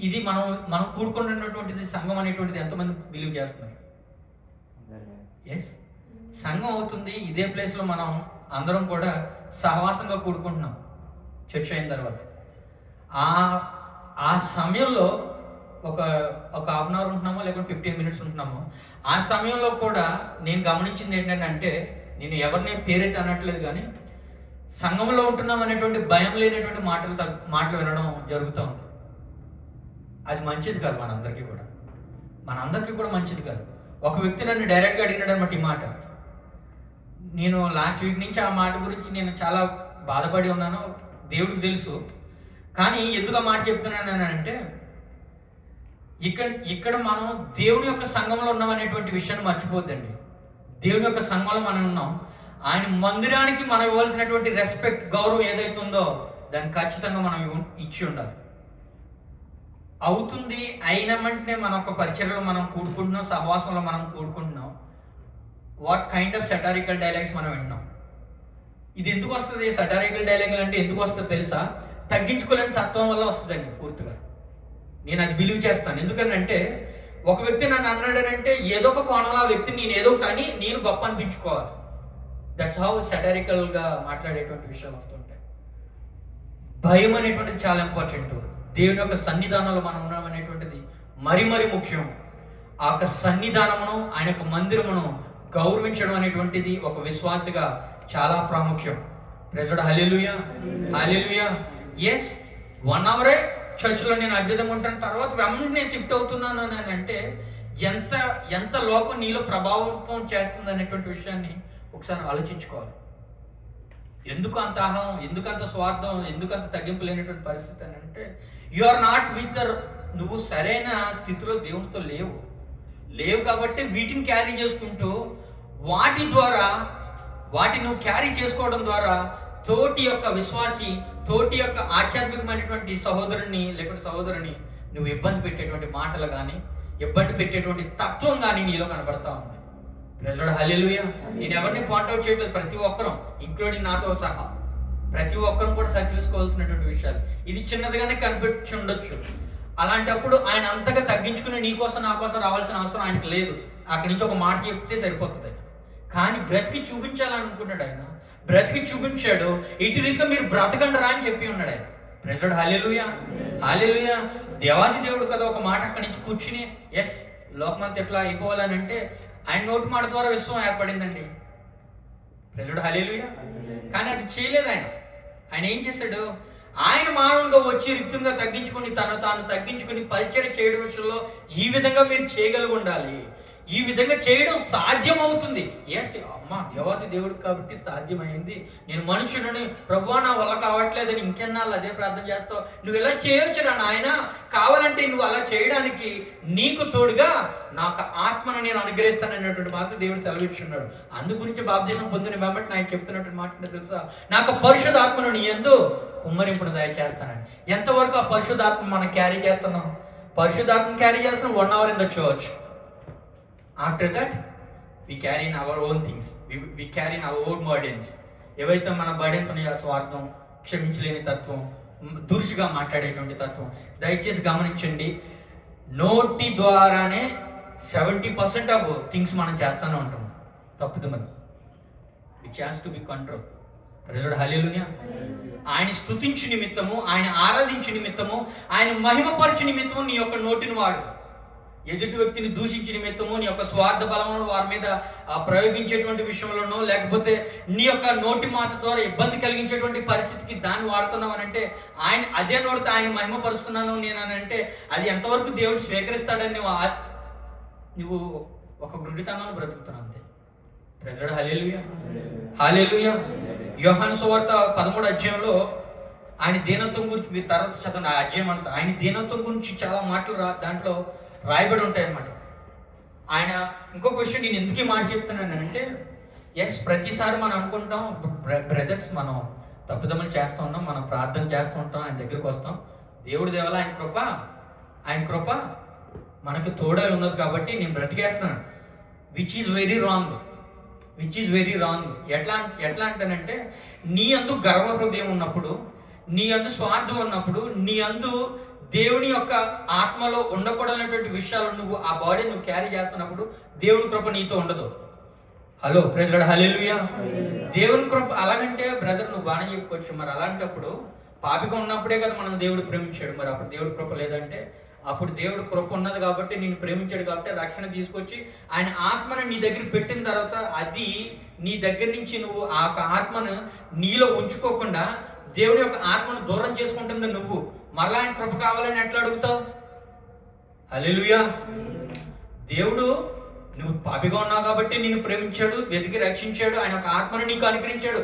ఇది మనం కూడుకుంటున్నటువంటిది సంఘం అనేటువంటిది ఎంతమంది బిలీవ్ చేస్తున్నారు? ఎస్, సంఘం అవుతుంది. ఇదే ప్లేస్లో మనం అందరం కూడా సహవాసంగా కూడుకుంటున్నాం చర్చ అయిన తర్వాత. ఆ సమయంలో ఒక హాఫ్ అన్ అవర్ ఉంటున్నామో లేకపోతే 15 minutes ఉంటున్నామో, ఆ సమయంలో కూడా నేను గమనించింది ఏంటంటే, నేను ఎవరిని పేరైతే అనట్లేదు కానీ సంఘంలో ఉంటున్నాం అనేటువంటి భయం లేనటువంటి మాటలు వినడం జరుగుతూ ఉంది. అది మంచిది కాదు మనందరికీ కూడా మంచిది కాదు. ఒక వ్యక్తి నన్ను డైరెక్ట్గా అడిగినాడు అనమాట ఈ మాట. నేను లాస్ట్ వీక్ నుంచి ఆ మాట గురించి నేను చాలా బాధపడి ఉన్నాను, దేవుడికి తెలుసు. కానీ ఎందుకు ఆ మాట చెప్తున్నాను అంటే, ఇక్కడ మనం దేవుని యొక్క సంఘంలో ఉన్నాం అనేటువంటి విషయాన్ని మర్చిపోద్దండి. దేవుని యొక్క సంఘంలో మనం ఉన్నాం. ఆయన మందిరానికి మనం ఇవ్వాల్సినటువంటి రెస్పెక్ట్, గౌరవం ఏదైతే ఉందో దాన్ని ఖచ్చితంగా మనం ఇచ్చి ఉండాలి. అవుతుంది అయిన వెంటనే మన ఒక పరిచర్యలో మనం కూడుకుంటున్నాం, సహవాసంలో మనం కూడుకుంటున్నాం. What kind of satirical dialogues మనం వింటున్నాం? ఇది ఎందుకు వస్తుంది? సెటారికల్ డైలాగులు అంటే ఎందుకు వస్తుంది తెలుసా? తగ్గించుకోలేని తత్వం వల్ల వస్తుందండి పూర్తిగా. నేను అది బిలీవ్ చేస్తాను. ఎందుకంటే ఒక వ్యక్తి నన్ను అన్నాడనంటే ఏదో ఒక కోణంలో ఆ వ్యక్తిని నేను ఏదో ఒకటి అని నేను గొప్ప అనిపించుకోవాలి. దట్స్ హౌ సెటారికల్గా మాట్లాడేటువంటి విషయాలు వస్తుంటాయి. భయం అనేటువంటిది చాలా ఇంపార్టెంట్. దేవుని యొక్క సన్నిధానంలో మనం ఉన్నాం అనేటువంటిది మరి ముఖ్యం. ఆ యొక్క సన్నిధానమును, ఆయన యొక్క మందిరమును గౌరవించడం అనేటువంటిది ఒక విశ్వాసిగా చాలా ప్రాముఖ్యం. ప్రైజ్ హల్లెలూయా, హల్లెలూయా. ఎస్, 1 hour చర్చిలో నేను అద్భుతంగా ఉంటాను, తర్వాత వెంటనే షిఫ్ట్ అవుతున్నాను అని అంటే ఎంత లోకం నీలో ప్రభావితం చేస్తుంది అనేటువంటి విషయాన్ని ఒకసారి ఆలోచించుకోవాలి. ఎందుకు అంత అహం, ఎందుకంత స్వార్థం, ఎందుకంత తగ్గింపు లేనటువంటి పరిస్థితి అని అంటే, యు ఆర్ నాట్ విత్ నువ్వు సరైన స్థితిలో దేవునితో లేవు కాబట్టి వీటిని క్యారీ చేసుకుంటూ వాటి నువ్వు క్యారీ చేసుకోవడం ద్వారా తోటి యొక్క విశ్వాసి, తోటి యొక్క ఆధ్యాత్మికమైనటువంటి సహోదరుని లేకపోతే సహోదరుని నువ్వు ఇబ్బంది పెట్టేటువంటి మాటలు కానీ, ఇబ్బంది పెట్టేటువంటి తత్వం కానీ నీలో కనబడతా ఉంది. ప్రైజ్ లార్డ్, హల్లెలూయా. నేను ఎవరిని పాయింట్అవుట్ చేయట్లేదు. ప్రతి ఒక్కరం, ఇంక్లూడింగ్ నాతో సహా, ప్రతి ఒక్కరం కూడా సరి చేసుకోవాల్సినటువంటి విషయాలు. ఇది చిన్నదిగానే కనిపించి ఉండొచ్చు. అలాంటప్పుడు ఆయన అంతగా తగ్గించుకుని నీ కోసం నా కోసం రావాల్సిన అవసరం ఆయనకు లేదు. అక్కడి నుంచి ఒక మాట చెప్తే సరిపోతుంది. కానీ బ్రతికి చూపించాలనుకున్నాడు ఆయన, బ్రతికి చూపించాడు. ఇటు రీతిగా మీరు బ్రతకండి రా అని చెప్పి ఉన్నాడు ఆయన. ప్రైజ్ హల్లెలూయా, హల్లెలూయా. దేవాది దేవుడు కదా ఒక మాట అక్కడి నుంచి కూర్చుని ఎస్ లోకమంతా ఎట్లా అయిపోవాలని అంటే ఆయన నోటి మాట ద్వారా విశ్వం ఏర్పడిందండి. ప్రైజ్ హల్లెలూయా. కానీ అది చేయలేదు ఆయన. ఆయన ఏం చేశాడు? ఆయన మానవులుగా వచ్చి రిక్తంగా తగ్గించుకొని తాను తగ్గించుకొని పరిచయం చేయడం విషయంలో ఈ విధంగా మీరు చేయగలిగి ఉండాలి. ఈ విధంగా చేయడం సాధ్యం అవుతుంది. ఎస్ అమ్మా దేవాది దేవుడు కాబట్టి సాధ్యమైంది. నేను మనుషుడిని, ప్రభువా నా వల్ల కావట్లేదని ఇంకెన్నాళ్ళు అదే ప్రార్థన చేస్తావు. నువ్వు ఇలా చేయొచ్చురా నాయన, కావాలంటే నువ్వు అలా చేయడానికి నీకు తోడుగా నాకు ఆత్మను నేను అనుగ్రహిస్తాననేటువంటి మాట దేవుడు సెలవిచ్చున్నాడు. అందు గురించి బాప్తిసం పొందిన వెంబటి ఆయన చెప్తున్నటువంటి మాట ఏంటో తెలుసా? నాకు పరిశుద్ధాత్మను నీ యందు కుమ్మరింపును దయచేస్తానని. ఎంతవరకు ఆ పరిశుద్ధాత్మ మనం క్యారీ చేస్తున్నాం? పరిశుద్ధాత్మ క్యారీ చేస్తున్నాం 1 hour in the church. After that, we carry in our own things. We carry in our own burdens. ఏవైతే మన బర్డెన్స్ ఉన్నాయో స్వార్థం, క్షమించలేని తత్వం, దురుసుగా మాట్లాడేటువంటి తత్వం. దయచేసి గమనించండి, నోటి ద్వారానే 70% ఆఫ్ థింగ్స్ మనం చేస్తూనే ఉంటాం తప్పుదమని. Which has to be control. Praise hallelujah. ఆయన స్తుతించు నిమిత్తము, ఆయన ఆరాధించు నిమిత్తము, ఆయన మహిమపరచు నిమిత్తము నీ యొక్క నోటిని వాడు. ఎదుటి వ్యక్తిని దూషించిన నిమిత్తము, నీ యొక్క స్వార్థ బలమును వారి మీద ప్రయోగించేటువంటి విషయంలోనో, లేకపోతే నీ యొక్క నోటి మాట ద్వారా ఇబ్బంది కలిగించేటువంటి పరిస్థితికి దాన్ని వాడుతున్నావు అని అంటే, ఆయన అదే నోటితో ఆయన మహిమపరుస్తున్నాను నేను అని అంటే అది ఎంతవరకు దేవుడు స్వీకరిస్తాడని నువ్వు ఒక గుడ్డితనాన్ని బ్రతుకుతున్నావు అంతే. ప్రైజ్ హల్లెలూయా, హల్లెలూయా. యోహాను సువార్త 13వ అధ్యాయంలో ఆయన దీనత్వం గురించి మీరు తర్వాత చదవండి. ఆ అధ్యాయం అంతా ఆయన దీనత్వం గురించి చాలా మాటలు దాంట్లో రాయబడి ఉంటాయి అన్నమాట. ఆయన ఇంకో క్వశ్చన్ నేను ఎందుకు మాట చెప్తున్నానంటే, ఎస్ ప్రతిసారి మనం అనుకుంటాం బ్రదర్స్ మనం తప్పుదమ్మలు చేస్తూ ఉంటాం, మనం ప్రార్థన చేస్తూ ఉంటాం, ఆయన దగ్గరికి వస్తాం, దేవుడి దేవాల ఆయన కృప మనకు తోడై ఉన్నది కాబట్టి నేను బ్రతికేస్తున్నాను. Which is very wrong. ఎట్లా అంటానంటే, నీ అందు గర్వ హృదయం ఉన్నప్పుడు, నీ అందు స్వార్థం ఉన్నప్పుడు, నీ అందు దేవుని యొక్క ఆత్మలో ఉండకూడనటువంటి విషయాలు నువ్వు ఆ బాడీ నువ్వు క్యారీ చేస్తున్నప్పుడు దేవుని కృప నీతో ఉండదు. హలో ప్రైజ్ లార్డ్, హల్లెలూయా. దేవుని కృప అలాగంటే బ్రదర్ నువ్వు బాగానే చెప్పుకోవచ్చు. మరి అలాంటప్పుడు పాపిగా ఉన్నప్పుడే కదా మనం దేవుడు ప్రేమించాడు. మరి అప్పుడు దేవుడి కృప లేదంటే, అప్పుడు దేవుడు కృప ఉన్నది కాబట్టి నేను ప్రేమించాడు కాబట్టి రక్షణ తీసుకొచ్చి ఆయన ఆత్మను నీ దగ్గర పెట్టిన తర్వాత అది నీ దగ్గర నుంచి నువ్వు ఆ ఆత్మను నీలో ఉంచుకోకుండా దేవుని యొక్క ఆత్మను దూరం చేసుకుంటుంది. నువ్వు మరలా ఆయన కృప కావాలని ఎట్లా అడుగుతావు? హల్లెలూయా. దేవుడు నువ్వు పాపిగా ఉన్నావు కాబట్టి నిన్ను ప్రేమించాడు, వెతికి రక్షించాడు, ఆయన ఒక ఆత్మను నీకు అనుగ్రహించాడు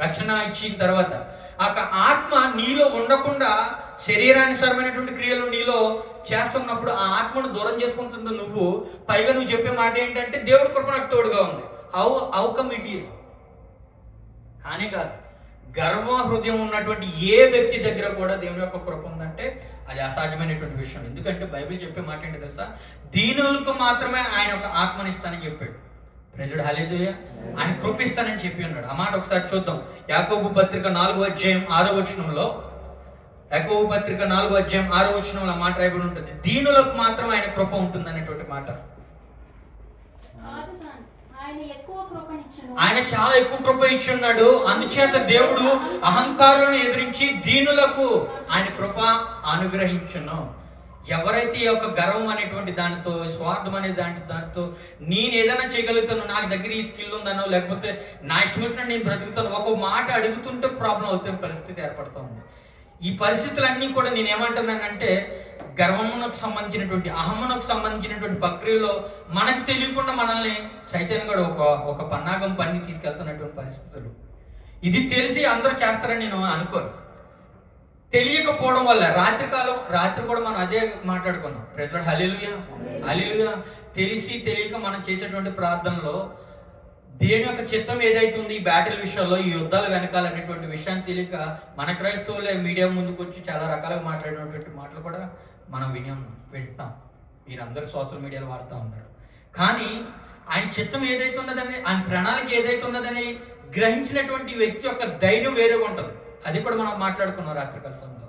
రక్షణ ఇచ్చిన తర్వాత. ఆ ఆత్మ నీలో ఉండకుండా శరీరానుసారమైనటువంటి క్రియలు నీలో చేస్తున్నప్పుడు ఆ ఆత్మను దూరం చేసుకుంటుంది నువ్వు. పైగా నువ్వు చెప్పే మాట ఏంటంటే దేవుడి కృప నాకు తోడుగా ఉంది. How come it is? కానీ కాదు. గర్వ హృదయం ఉన్నటువంటి ఏ వ్యక్తి దగ్గర కూడా దేవుని యొక్క కృప ఉందంటే అది అసాధ్యమైనటువంటి విషయం. ఎందుకంటే బైబిల్ చెప్పే మాట ఏంటి తెలుసా? దీనులకు మాత్రమే ఆయన ఒక ఆత్మనిస్తానని చెప్పాడు. Praise hallelujah. ఆయన కృప ఇస్తానని చెప్పి ఉన్నాడు. ఆ మాట ఒకసారి చూద్దాం. యాకోబు పత్రిక 4వ అధ్యాయం 6వ వచనంలో, యాకోబు పత్రిక 4వ అధ్యాయం 6వ వచనంలో మాట రాయబడి ఉంటుంది, దీనులకు మాత్రం ఆయన కృప ఉంటుంది అనేటువంటి మాట. ఆయన చాలా ఎక్కువ కృప ఇచ్చి ఉన్నాడు. అందుచేత దేవుడు అహంకారులను ఎదిరించి దీనులకు ఆయన కృప అనుగ్రహించును. ఎవరైతే ఈ యొక్క గర్వం అనేటువంటి దానితో, స్వార్థం అనే దాంతో నేను ఏదైనా చేయగలుగుతాను, నాకు దగ్గర ఈ స్కిల్ ఉందనో, లేకపోతే నా ఇష్టం వచ్చినట్టు నేను బ్రతుకుతాను, ఒక మాట అడుగుతుంటే ప్రాబ్లం అవుతున్న పరిస్థితి ఏర్పడుతుంది. ఈ పరిస్థితులన్నీ కూడా నేను ఏమంటున్నానంటే గర్వమునకు సంబంధించినటువంటి, అహమునకు సంబంధించినటువంటి ప్రక్రియలో మనకు తెలియకుండా మనల్ని సైతాన్ కూడా ఒక పన్నాగం పని తీసుకెళ్తున్నటువంటి పరిస్థితులు. ఇది తెలిసి అందరూ చేస్తారని నేను అనుకోను. తెలియకపోవడం వల్ల రాత్రి కూడా మనం అదే మాట్లాడుకున్నాం. ప్రైజ్ లార్డ్, హల్లెలూయా, హల్లెలూయా. తెలియక మనం చేసేటువంటి ప్రార్థనలో దేవుని యొక్క చిత్తం ఏదైతుంది ఈ బ్యాటిల్ విషయంలో, ఈ యుద్ధాలు వెనకాల అనేటువంటి విషయాన్ని తెలియక మన క్రైస్తవులే మీడియా ముందుకు వచ్చి చాలా రకాలుగా మాట్లాడినటువంటి మాటలు కూడా మనం వింటాం. మీరందరూ సోషల్ మీడియాలో వాడుతూ ఉన్నారు. కానీ ఆయన చిత్తం ఏదైతే ఉన్నదని, ఆయన ప్రణాళిక ఏదైతే ఉన్నదని గ్రహించినటువంటి వ్యక్తి యొక్క ధైర్యం వేరేగా ఉంటుంది. అది కూడా మనం మాట్లాడుకున్నాం రాత్రికాల సమయంలో.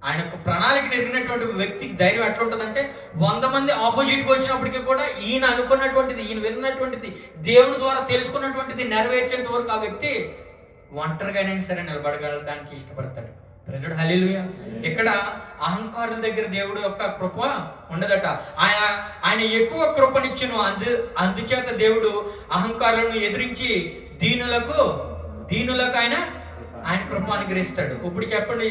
ఆయన యొక్క ప్రణాళిక నెరిగినటువంటి వ్యక్తికి ధైర్యం ఎట్లా ఉంటుందంటే 100 మంది ఆపోజిట్గా వచ్చినప్పటికీ కూడా ఈయన అనుకున్నటువంటిది, ఈయన విన్నటువంటిది, దేవుని ద్వారా తెలుసుకున్నటువంటిది నెరవేర్చేంత వరకు ఆ వ్యక్తి ఒంటరిగానైనా సరే నిలబడగలడానికి ఇష్టపడతాడు. ప్రజడు హల్లెలూయా. ఇక్కడ అహంకారుల దగ్గర దేవుడు యొక్క కృప ఉండదట. ఆయన ఎక్కువ కృపనిచ్చును, అందుచేత దేవుడు అహంకారులను ఎదిరించి దీనులకు ఆయన కృప అనుగ్రహిస్తాడు. ఇప్పుడు చెప్పండి,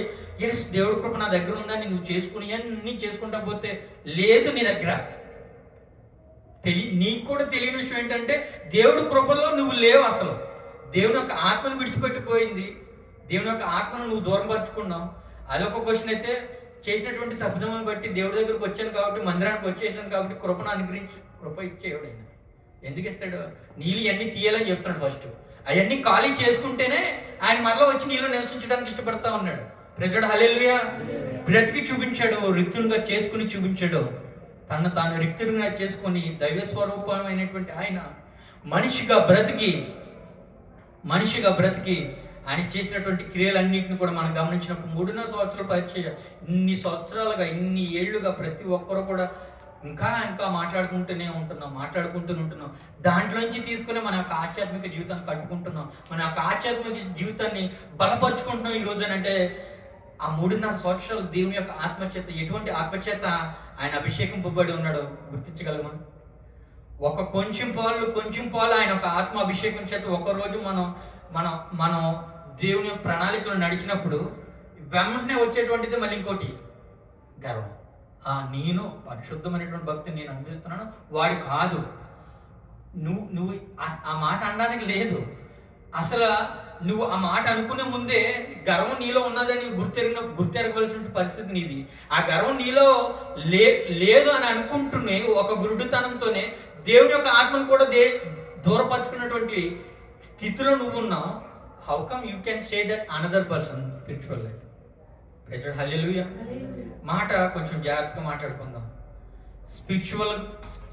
ఎస్ దేవుడి కృప నా దగ్గర ఉందని నువ్వు చేసుకుని అన్నీ చేసుకుంటా పోతే లేదు నీ దగ్గర. నీకు కూడా తెలియని విషయం ఏంటంటే దేవుడి కృపలో నువ్వు లేవు. అసలు దేవుని యొక్క ఆత్మను విడిచిపెట్టిపోయింది, దేవుని యొక్క ఆత్మను నువ్వు దూరం పరుచుకున్నావు. అదొక క్వశ్చన్ అయితే, చేసినటువంటి తప్పిదమ్మని బట్టి దేవుడి దగ్గరకు వచ్చాను కాబట్టి, మందిరానికి వచ్చేసాను కాబట్టి కృపను అనుగ్రహించి కృప ఇచ్చేవాడు ఆయన. ఎందుకు ఇస్తాడు? నీళ్ళు ఇవన్నీ తీయాలని చెప్తున్నాడు. ఫస్ట్ అవన్నీ ఖాళీ చేసుకుంటేనే ఆయన మరలా వచ్చి నీళ్ళు నివసించడానికి ఇష్టపడతా ఉన్నాడు. ప్రజడు హల్లెలూయా. బ్రతికి చూపించాడు, రిక్తునిగా చేసుకుని చూపించాడు. తను తాను రిక్తునిగా చేసుకొని దైవ స్వరూపమైనటువంటి ఆయన మనిషిగా బ్రతికి ఆయన చేసినటువంటి క్రియలన్నింటిని కూడా మనం గమనించినప్పుడు 3.5 సంవత్సరాల పరిచయం, ఇన్ని సంవత్సరాలుగా, ఇన్ని ఏళ్లుగా ప్రతి ఒక్కరు కూడా ఇంకా మాట్లాడుకుంటూనే ఉంటున్నాం. దాంట్లోంచి తీసుకుని మన యొక్క ఆధ్యాత్మిక జీవితాన్ని కట్టుకుంటున్నాం, మన యొక్క ఆధ్యాత్మిక జీవితాన్ని బలపరుచుకుంటున్నాం. ఈ రోజు అంటే ఆ 3.5 సంవత్సరాలు దేవుని యొక్క ఆత్మచేత, ఎటువంటి ఆత్మచేత ఆయన అభిషేకింపబడి ఉన్నాడో గుర్తించగలమా? కొంచెం పాలు ఆయన ఒక ఆత్మ అభిషేకం చేత ఒకరోజు మనం దేవుని యొక్క ప్రణాళికలు నడిచినప్పుడు వెంటనే వచ్చేటువంటిది మళ్ళీ ఇంకోటి గర్వం. నేను పరిశుద్ధమైనటువంటి భక్తిని నేను అనిపిస్తున్నాను, వాడు కాదు. నువ్వు ఆ మాట అనడానికి లేదు. అసలు నువ్వు ఆ మాట అనుకునే ముందే గర్వం నీలో ఉన్నదని గుర్తెరగవలసిన పరిస్థితి నీది. ఆ గర్వం నీలో లేదు అని అనుకుంటూనే ఒక గురుడుతనంతోనే దేవుని యొక్క ఆత్మను కూడా దూరపరుచుకున్నటువంటి స్థితిలో నువ్వు ఉన్నావు. How come you can say that another person spiritual life? Praise hallelujah. మాట కొంచెం జాగ్రత్తగా మాట్లాడుకుందాం. స్పిరిచువల్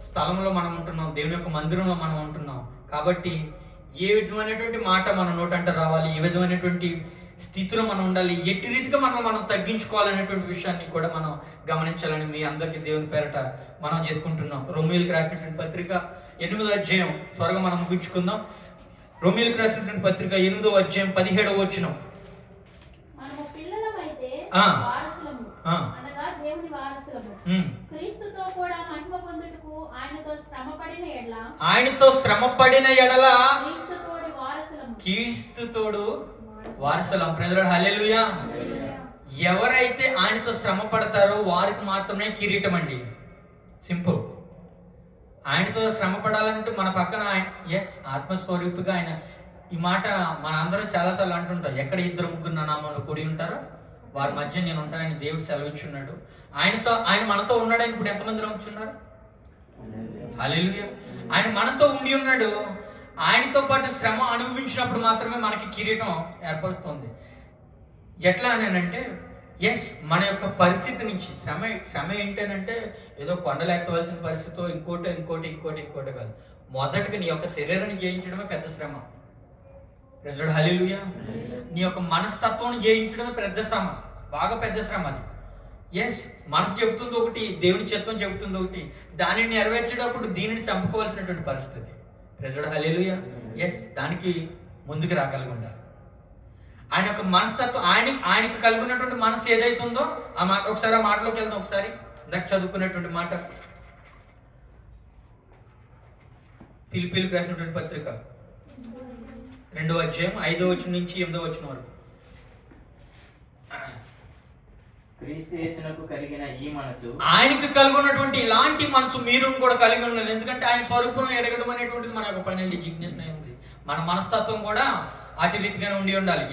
స్థలంలో మనం ఉంటున్నాం, దేవుని యొక్క మందిరంలో మనం ఉంటున్నాం కాబట్టి ఏ విధమైనటువంటి మాట మన నోటంట రావాలి, ఏ విధమైనటువంటి స్థితిలో మనం ఉండాలి, ఎట్టి రీతిగా మనం తగ్గించుకోవాలనేటువంటి విషయాన్ని కూడా మనం గమనించాలని మీ అందరికీ దేవుని పేరట మనం చేసుకుంటున్నాం. రోమీయులకు రాసినటువంటి పత్రిక 8వ అధ్యాయం, త్వరగా మనం ముగించుకుందాం. రోమీయులకు రాసినటువంటి పత్రిక 8వ అధ్యాయం 17వ వచనం. మనము పిల్లలమైతే వారసులము, అనగా దేవుని వారసులము, క్రీస్తుతో కూడా మహిమ పొందుటకు ఆయనతో శ్రమపడిన ఎడల క్రీస్తుతోడు వారసులం. ప్రజలు హల్లెలూయా. ఎవరైతే ఆయనతో శ్రమ పడతారో వారికి మాత్రమే కిరీటం అండి. సింపుల్. ఆయనతో శ్రమ పడాలంటే మన పక్కన ఆత్మస్వరూపిగా ఆయన. ఈ మాట మన అందరం చాలాసార్లు అంటుంటాం, ఎక్కడ 2-3 నా నామంలో కూడి ఉంటారో వారి మధ్య నేను ఉంటానని దేవుడు సెలవిచ్చున్నాడు. ఆయన మనతో ఉన్నాడని ఇప్పుడు ఎంతమంది నమ్ముచున్నారు? హల్లెలూయా. ఆయన మనతో ఉండి ఉన్నాడు. ఆయనతో పాటు శ్రమ అనుభవించినప్పుడు మాత్రమే మనకి కిరీటం ఏర్పరుస్తుంది. ఎట్లా అనంటే మన యొక్క పరిస్థితి నుంచి శ్రమ ఏంటనంటే ఏదో కొండలు ఎత్తవలసిన పరిస్థితితో ఇంకోటి కాదు. మొదటిగా నీ యొక్క శరీరాన్ని జయించడమే పెద్ద శ్రమ. ప్రజలు హల్లెలూయా. నీ యొక్క మనస్తత్వాన్ని జయించడమే పెద్ద శ్రమ, బాగా పెద్ద శ్రమ అది. మనసు చెబుతుంది ఒకటి, దేవుని చిత్తం చెబుతుంది ఒకటి. దానిని నెరవేర్చేటప్పుడు దీనిని చంపుకోవాల్సినటువంటి పరిస్థితి. ప్రజలు హల్లెలూయా. దానికి ముందుకు రాగలిగి ఆయన యొక్క మనస్తత్వం, ఆయనకి కలిగి ఉన్నటువంటి మనసు ఏదైతే ఉందో ఆ మాట ఒకసారి ఆ మాటలోకి వెళ్దాం. ఒకసారి ఇందాక చదువుకున్నటువంటి మాట, ఫిలిప్పీయులకు రాసినటువంటి పత్రిక 2వ అధ్యాయం 5వ వచనం నుంచి 8వ వచనం వరకు. క్రీస్తు యేసునకు కలిగిన ఈ మనసు, ఆయనకు కలిగి ఉన్నటువంటి ఇలాంటి మనసు మీరు కూడా కలిగి ఉండాలి. ఎందుకంటే ఆయన స్వరూపం ఎడగడం అనేటువంటిది మన యొక్క పైన జిజ్ఞాస ఉంది. మన మనస్తత్వం కూడా అతి రీతిగానే ఉండి ఉండాలి.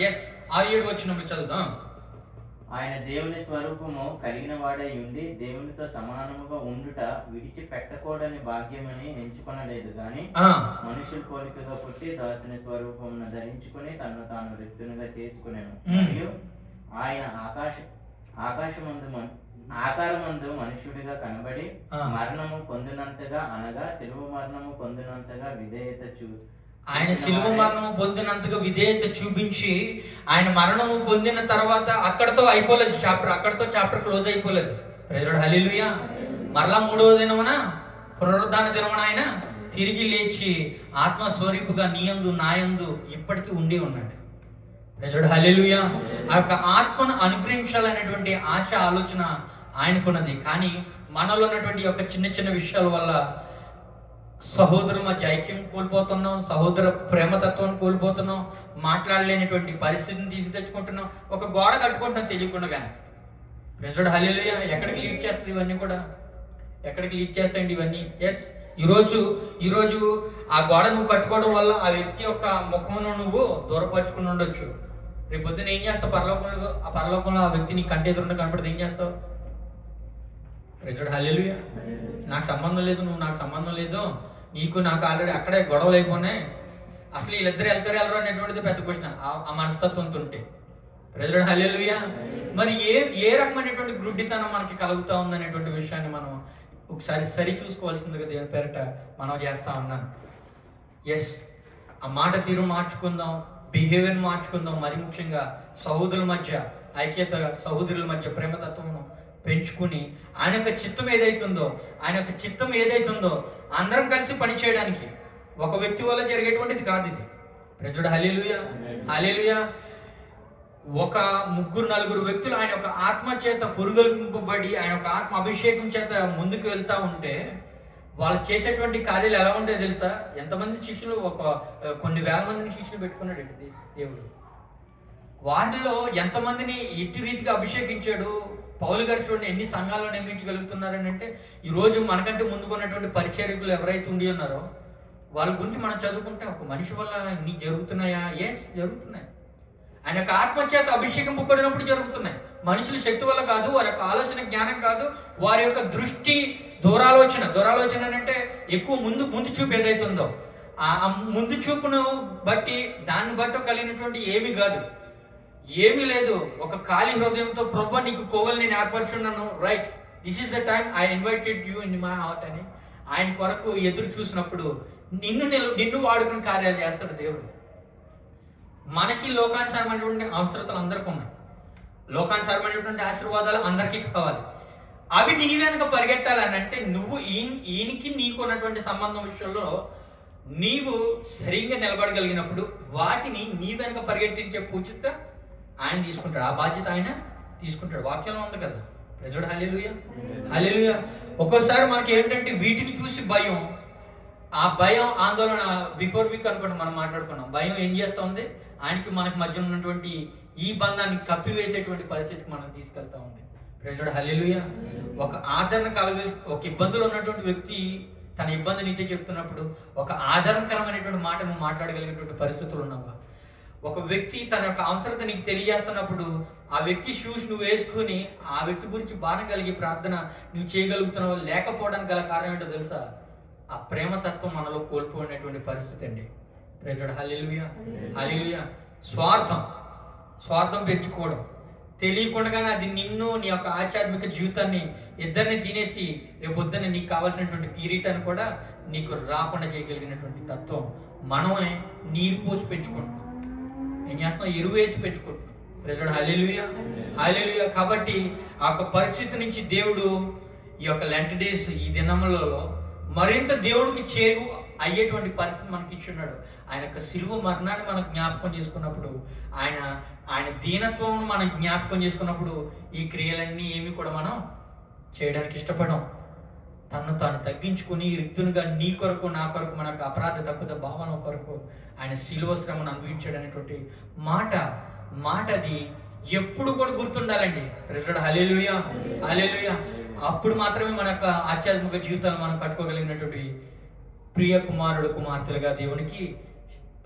6-7 వచనంలో చదువుదాం. ఆయన దేవుని స్వరూపము కలిగిన వాడై ఉండి దేవునితో సమానముగా ఉండుట విడిచిపెట్టకూడని భాగ్యమని ఎంచుకొనలేదు గాని మనుషుల పోలికగా పుట్టి దాసుని స్వరూపమును ధరించుకుని తనను తాను రిక్తునిగా చేసుకునేను. మరియు ఆయన ఆకారమందు మనుషుడిగా కనబడి మరణము పొందినంతగా, అనగా శిలువ మరణము పొందినంతగా విధేయత ఆయన శిలువ మరణము పొందినంతగా విధేయత చూపించి ఆయన మరణము పొందిన తర్వాత అక్కడతో అయిపోలేదు చాప్టర్, అక్కడతో చాప్టర్ క్లోజ్ అయిపోలేదు. ప్రైజ్ లార్డ్, హల్లెలూయా. మరలా 3వ దినమున పునరుద్ధాన దినమున ఆయన తిరిగి లేచి ఆత్మస్వరూపుగా నీయందు నాయందు ఇప్పటికీ ఉండి ఉన్నాడు. ప్రైజ్ లార్డ్, హల్లెలూయా. ఆ యొక్క ఆత్మను అనుగ్రహించాలనేటువంటి ఆశ ఆలోచన ఆయనకున్నది. కానీ మనలో ఉన్నటువంటి యొక్క చిన్న చిన్న విషయాల వల్ల సహోదరుల మధ్య ఐక్యం కోల్పోతున్నాం, సహోదర ప్రేమతత్వాన్ని కోల్పోతున్నాం, మాట్లాడలేనటువంటి పరిస్థితిని తీసి తెచ్చుకుంటున్నాం, ఒక గోడ కట్టుకుంటున్నాం తెలియకుండానే. ప్రైజ్ లార్డ్, హల్లెలూయా. ఎక్కడికి లీడ్ చేస్తుంది ఇవన్నీ కూడా? ఎక్కడికి లీడ్ చేస్తాయండి ఇవన్నీ? ఎస్, ఈరోజు ఆ గోడ నువ్వు కట్టుకోవడం వల్ల ఆ వ్యక్తి యొక్క ముఖమును నువ్వు దూరపరుచుకుని ఉండొచ్చు. రేపు పొద్దున ఏం చేస్తావు? పరలోకంలో ఆ వ్యక్తి నీ కంటి ఎదురుండా కనపడితే ఏం చేస్తావు? ప్రైజ్ లార్డ్, హల్లెలూయా. నాకు సంబంధం లేదు, నువ్వు నాకు సంబంధం లేదు, నీకు నాకు ఆల్రెడీ అక్కడే గొడవలు అయిపోయినాయి, అసలు వీళ్ళిద్దరు వెళ్తారు అనేటువంటిది పెద్ద క్వశ్చన్ ఆ మనస్తత్వంతో ఉంటే. ప్రైజ్ లార్డ్, హల్లెలూయా. మరి ఏ రకమైనటువంటి గుడ్డితనం మనకి కలుగుతా ఉందనేటువంటి విషయాన్ని మనం ఒకసారి సరి చూసుకోవాల్సిందిగా దేవుని పేరిట మనం చేస్తా ఉన్నాను. ఎస్, ఆ మాట తీరు మార్చుకుందాం, బిహేవియర్ మార్చుకుందాం. మరి ముఖ్యంగా సహోదరుల మధ్య ఐక్యత, సహోదరుల మధ్య ప్రేమతత్వము పెంచుకుని ఆయన యొక్క చిత్తం ఏదైతుందో అందరం కలిసి పనిచేయడానికి, ఒక వ్యక్తి వల్ల జరిగేటువంటిది కాదు ఇది. ప్రైజ్ లార్డ్, హల్లెలూయా, హల్లెలూయా. ఒక 3-4 వ్యక్తులు ఆయన యొక్క ఆత్మ చేత పురుగొల్పింపబడి ఆయన యొక్క ఆత్మ అభిషేకం చేత ముందుకు వెళ్తా ఉంటే వాళ్ళు చేసేటువంటి కార్యాలు ఎలా ఉంటాయో తెలుసా? ఎంతమంది శిష్యులు, కొన్ని వేల మందిని శిష్యులు పెట్టుకున్నాడు దేవుడు. వారిలో ఎంతమందిని ఎట్టి రీతిగా అభిషేకించాడు. పౌలు గారు చూడండి ఎన్ని సంఘాల్లో నియమించగలుగుతున్నారని అంటే, ఈరోజు మనకంటే ముందుకున్నటువంటి పరిచర్యకులు ఎవరైతే ఉండి ఉన్నారో వాళ్ళ గురించి మనం చదువుకుంటే ఒక మనిషి వల్ల ఇన్ని జరుగుతున్నాయా? ఎస్, జరుగుతున్నాయి. ఆయన యొక్క ఆత్మచేత అభిషేకింపబడినప్పుడు జరుగుతున్నాయి. మనుషుల శక్తి వల్ల కాదు, వారి యొక్క ఆలోచన జ్ఞానం కాదు, వారి యొక్క దృష్టి దూరాలోచన అంటే ఎక్కువ ముందు చూపు ఏదైతే ఉందో ఆ ముందు చూపును బట్టి దాన్ని బట్టి కలిగినటువంటి ఏమీ కాదు, ఏమీ లేదు. ఒక ఖాళీ హృదయంతో ప్రభువా నీకు కోవలు నేను ఏర్పరచున్నాను, right, this is the time I invited you in my heart అని ఆయన కొరకు ఎదురు చూసినప్పుడు నిన్ను వాడుకుని కార్యాలు చేస్తాడు దేవుడు. మనకి లోకానుసారమైనటువంటి అవసరతలు అందరికీ ఉన్నాయి, లోకానుసారమైనటువంటి ఆశీర్వాదాలు అందరికీ కావాలి. అవి నీ వెనక పరిగెట్టాలని అంటే నువ్వు ఈయనకి నీకు ఉన్నటువంటి సంబంధం విషయంలో నీవు సరిగ్గా నిలబడగలిగినప్పుడు వాటిని నీ వెనక పరిగెట్టించే పూచిత ఆయన తీసుకుంటాడు, ఆ బాధ్యత ఆయన తీసుకుంటాడు. వాక్యంలో ఉంది కదా. ప్రైజ్ లార్డ్, హల్లెలూయా, హల్లెలూయా. ఒక్కోసారి మనకి ఏంటంటే వీటిని చూసి భయం, ఆ భయం ఆందోళన బిఫోర్ వీక్ అనుకుంటే మనం మాట్లాడుకున్నాం. భయం ఏం చేస్తూ ఉంది? ఆయనకి మనకి మధ్య ఉన్నటువంటి ఈ బంధాన్ని కప్పివేసేటువంటి పరిస్థితికి మనం తీసుకెళ్తా ఉంది. ప్రైజ్ లార్డ్, హల్లెలూయా. ఒక ఆదరణ ఒక ఇబ్బందులు ఉన్నటువంటి వ్యక్తి తన ఇబ్బంది నీతో చెప్తున్నప్పుడు ఒక ఆదరణకరమైనటువంటి మాట నువ్వు మాట్లాడగలిగినటువంటి పరిస్థితులు ఉన్నావా? ఒక వ్యక్తి తన యొక్క అవసరత నీకు తెలియజేస్తున్నప్పుడు ఆ వ్యక్తి షూస్ నువ్వు వేసుకుని ఆ వ్యక్తి గురించి భారం కలిగి ప్రార్థన నువ్వు చేయగలుగుతున్నావు. లేకపోవడానికి గల కారణం ఏంటో తెలుసా? ఆ ప్రేమతత్వం మనలో కోల్పోయినటువంటి పరిస్థితి అండి. ప్రైజ్ లార్డ్, హల్లెలూయా, హల్లెలూయా. స్వార్థం పెంచుకోవడం తెలియకుండానే అది నిన్ను, నీ యొక్క ఆధ్యాత్మిక జీవితాన్ని ఇద్దరిని తినేసి రేపొద్దున నీకు కావాల్సినటువంటి కిరీటాన్ని కూడా నీకు రాకుండా చేయగలిగినటువంటి తత్వం మనమే నీరు పోసి పెంచుకుంటున్నాం. ఏం చేస్తున్నాం? ఎరువు వేసి పెంచుకుంటున్నాం. ప్రైజ్ లార్డ్, హల్లెలూయా, హల్లెలూయా. కాబట్టి ఆ యొక్క పరిస్థితి నుంచి దేవుడు ఈ యొక్క లెంట్ డేస్ ఈ దినములలో మరింత దేవుడికి చేరువ అయ్యేటువంటి పరిస్థితి మనకి ఇచ్చున్నాడు. ఆయన యొక్క శిలువ మరణాన్ని మనం జ్ఞాపకం చేసుకున్నప్పుడు, ఆయన దీనత్వం మనం జ్ఞాపకం చేసుకున్నప్పుడు ఈ క్రియలన్నీ ఏమి కూడా మనం చేయడానికి ఇష్టపడం. తను తాను తగ్గించుకుని రిక్తునిగా నీ కొరకు నా కొరకు మనకు అపరాధ తప్పుద భావన కొరకు ఆయన శిలువ శ్రమను అనుభవించాడు అనేటువంటి మాట అది ఎప్పుడు కూడా గుర్తుండాలండి. ప్రైజ్ లార్డ్, హల్లెలూయా, హల్లెలూయా. అప్పుడు మాత్రమే మన యొక్క ఆధ్యాత్మిక జీవితాలు మనం కట్టుకోగలిగినటువంటి ప్రియ కుమారుడు కుమార్తెలుగా, దేవునికి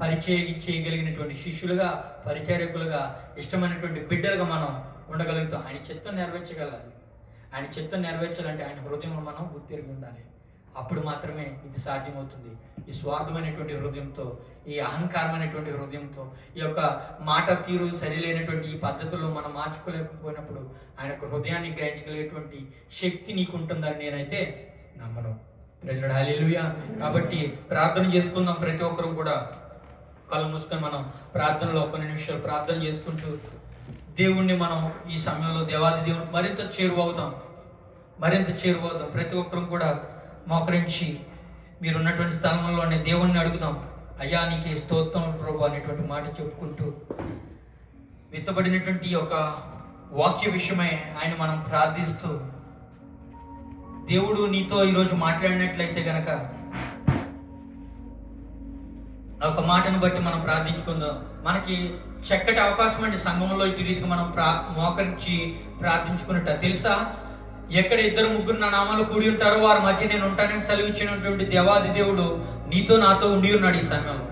పరిచయం చేయగలిగినటువంటి శిష్యులుగా, పరిచారకులుగా, ఇష్టమైనటువంటి బిడ్డలుగా మనం ఉండగలుగుతాం. ఆయన చిత్తం నెరవేర్చగలాలి. ఆయన చిత్తం నెరవేర్చాలంటే ఆయన హృదయంలో మనం గుర్తిరిగి ఉండాలి. అప్పుడు మాత్రమే ఇది సాధ్యమవుతుంది. ఈ స్వార్థమైనటువంటి హృదయంతో, ఈ అహంకారమైనటువంటి హృదయంతో, ఈ యొక్క మాట తీరు సరిలేనటువంటి ఈ పద్ధతుల్లో మనం మార్చుకోలేకపోయినప్పుడు ఆయన యొక్క హృదయాన్ని గ్రహించగలిగేటువంటి శక్తి నీకు ఉంటుందని నేనైతే నమ్మను. ప్రైజ్ లార్డ్, హల్లెలూయా. కాబట్టి ప్రార్థన చేసుకుందాం ప్రతి ఒక్కరు కూడా. కళ్ళు మూసుకొని మనం ప్రార్థనలో కొన్ని నిమిషాలు ప్రార్థన చేసుకుంటూ దేవుణ్ణి మనం ఈ సమయంలో దేవాది దేవుడు మరింత చేరువవుతాం. ప్రతి ఒక్కరూ కూడా మోకరించి మీరున్నటువంటి స్థలంలోనే దేవుణ్ణి అడుగుదాం. అయ్యా నీకు స్తోత్రం ప్రభు అనేటువంటి మాట చెప్పుకుంటూ విత్తబడినటువంటి ఒక వాక్య విషయమై ఆయన మనం ప్రార్థిస్తూ, దేవుడు నీతో ఈరోజు మాట్లాడినట్లయితే గనక ఒక మాటను బట్టి మనం ప్రార్థించుకుందాం. మనకి చక్కటి అవకాశం అండి సంఘంలో ఇటు రీతిగా మనం మోకరించి ప్రార్థించుకున్నట్ట. తెలుసా, ఎక్కడ 2-3 నా నామాలు కూడి ఉంటారో వారి మధ్య నేను ఉంటానని సెలవిచ్చినటువంటి దేవాది దేవుడు నీతో నాతో ఉండి ఉన్నాడు ఈ సమయంలో.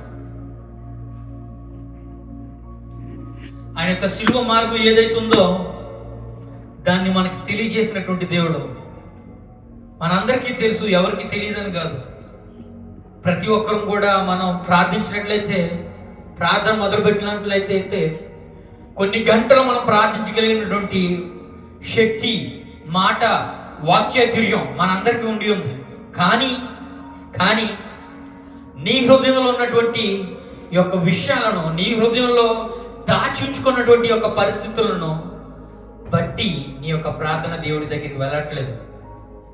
ఆయన యొక్క శిలువ మార్గం ఏదైతుందో దాన్ని మనకి తెలియజేసినటువంటి దేవుడు. మనందరికీ తెలుసు, ఎవరికి తెలియదని కాదు. ప్రతి ఒక్కరూ కూడా మనం ప్రార్థించినట్లయితే, ప్రార్థన మొదలుపెట్టినట్లయితే కొన్ని గంటలు మనం ప్రార్థించగలిగినటువంటి శక్తి, మాట, వాక్చాతుర్యం మనందరికీ ఉండి ఉంది. కానీ నీ హృదయంలో ఉన్నటువంటి ఈ యొక్క విషయాలను, నీ హృదయంలో దాచుంచుకున్నటువంటి యొక్క పరిస్థితులను బట్టి నీ యొక్క ప్రార్థన దేవుడి దగ్గరికి వెళ్ళట్లేదు.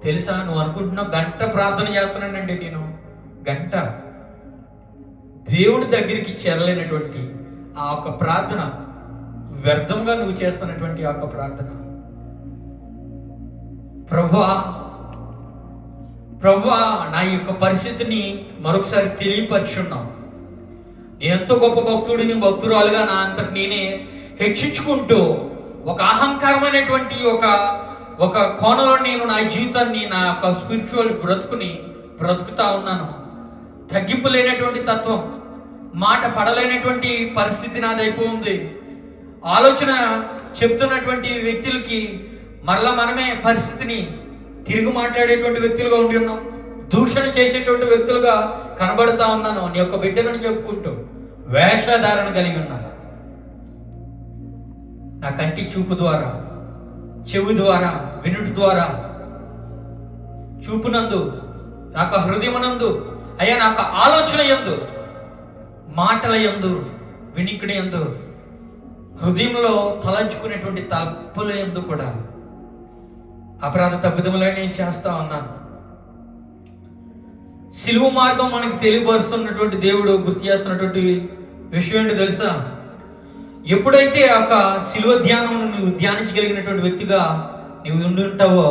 తెలుసా, నువ్వు అనుకుంటున్నావు గంట ప్రార్థన చేస్తున్నానండి నేను, గంట దేవుడి దగ్గరికి చేరలేనటువంటి ఆ యొక్క ప్రార్థన, వ్యర్థంగా నువ్వు చేస్తున్నటువంటి ఆ యొక్క ప్రార్థన. ప్రభువా నా యొక్క పరిస్థితిని మరొకసారి తెలియపరుచున్నావు. నేను ఎంతో గొప్ప భక్తుడిని, భక్తురాలుగా నా అంతటి నేనే హెచ్చించుకుంటూ ఒక అహంకారమైనటువంటి ఒక కోణంలో నేను నా జీవితాన్ని, నా యొక్క స్పిరిచువల్ బ్రతుకుతా ఉన్నాను. తగ్గింపు లేనటువంటి తత్వం, మాట పడలేనటువంటి పరిస్థితి నాదైపోయింది. ఆలోచన చెప్తున్నటువంటి వ్యక్తులకి మరలా మనమే పరిస్థితిని తిరిగి మాట్లాడేటువంటి వ్యక్తులుగా ఉండి ఉన్నాం. దూషణ చేసేటువంటి వ్యక్తులుగా కనబడతా ఉన్నాను. నీ యొక్క బిడ్డలను చెప్పుకుంటూ వేషధారణ కలిగి ఉన్నాను. నా కంటి చూపు ద్వారా, చెవి ద్వారా, వినుటి ద్వారా, చూపునందు, నాకు హృదయమునందు, అయ్యా నాకు ఆలోచన యందు, మాటల యందు, వినికిడి యందు, హృదయంలో తలంచుకునేటువంటి తప్పుల యందు కూడా అపరాధ తప్పిదములని నేను చేస్తా ఉన్నాను. సిలువ మార్గం మనకి తెలియపరుస్తున్నటువంటి దేవుడు గుర్తు చేస్తున్నటువంటి విషయం ఏంటో తెలుసా? ఎప్పుడైతే ఆ యొక్క సిలువ ధ్యానం నువ్వు ధ్యానించగలిగినటువంటి వ్యక్తిగా నువ్వు ఉండి ఉంటావో,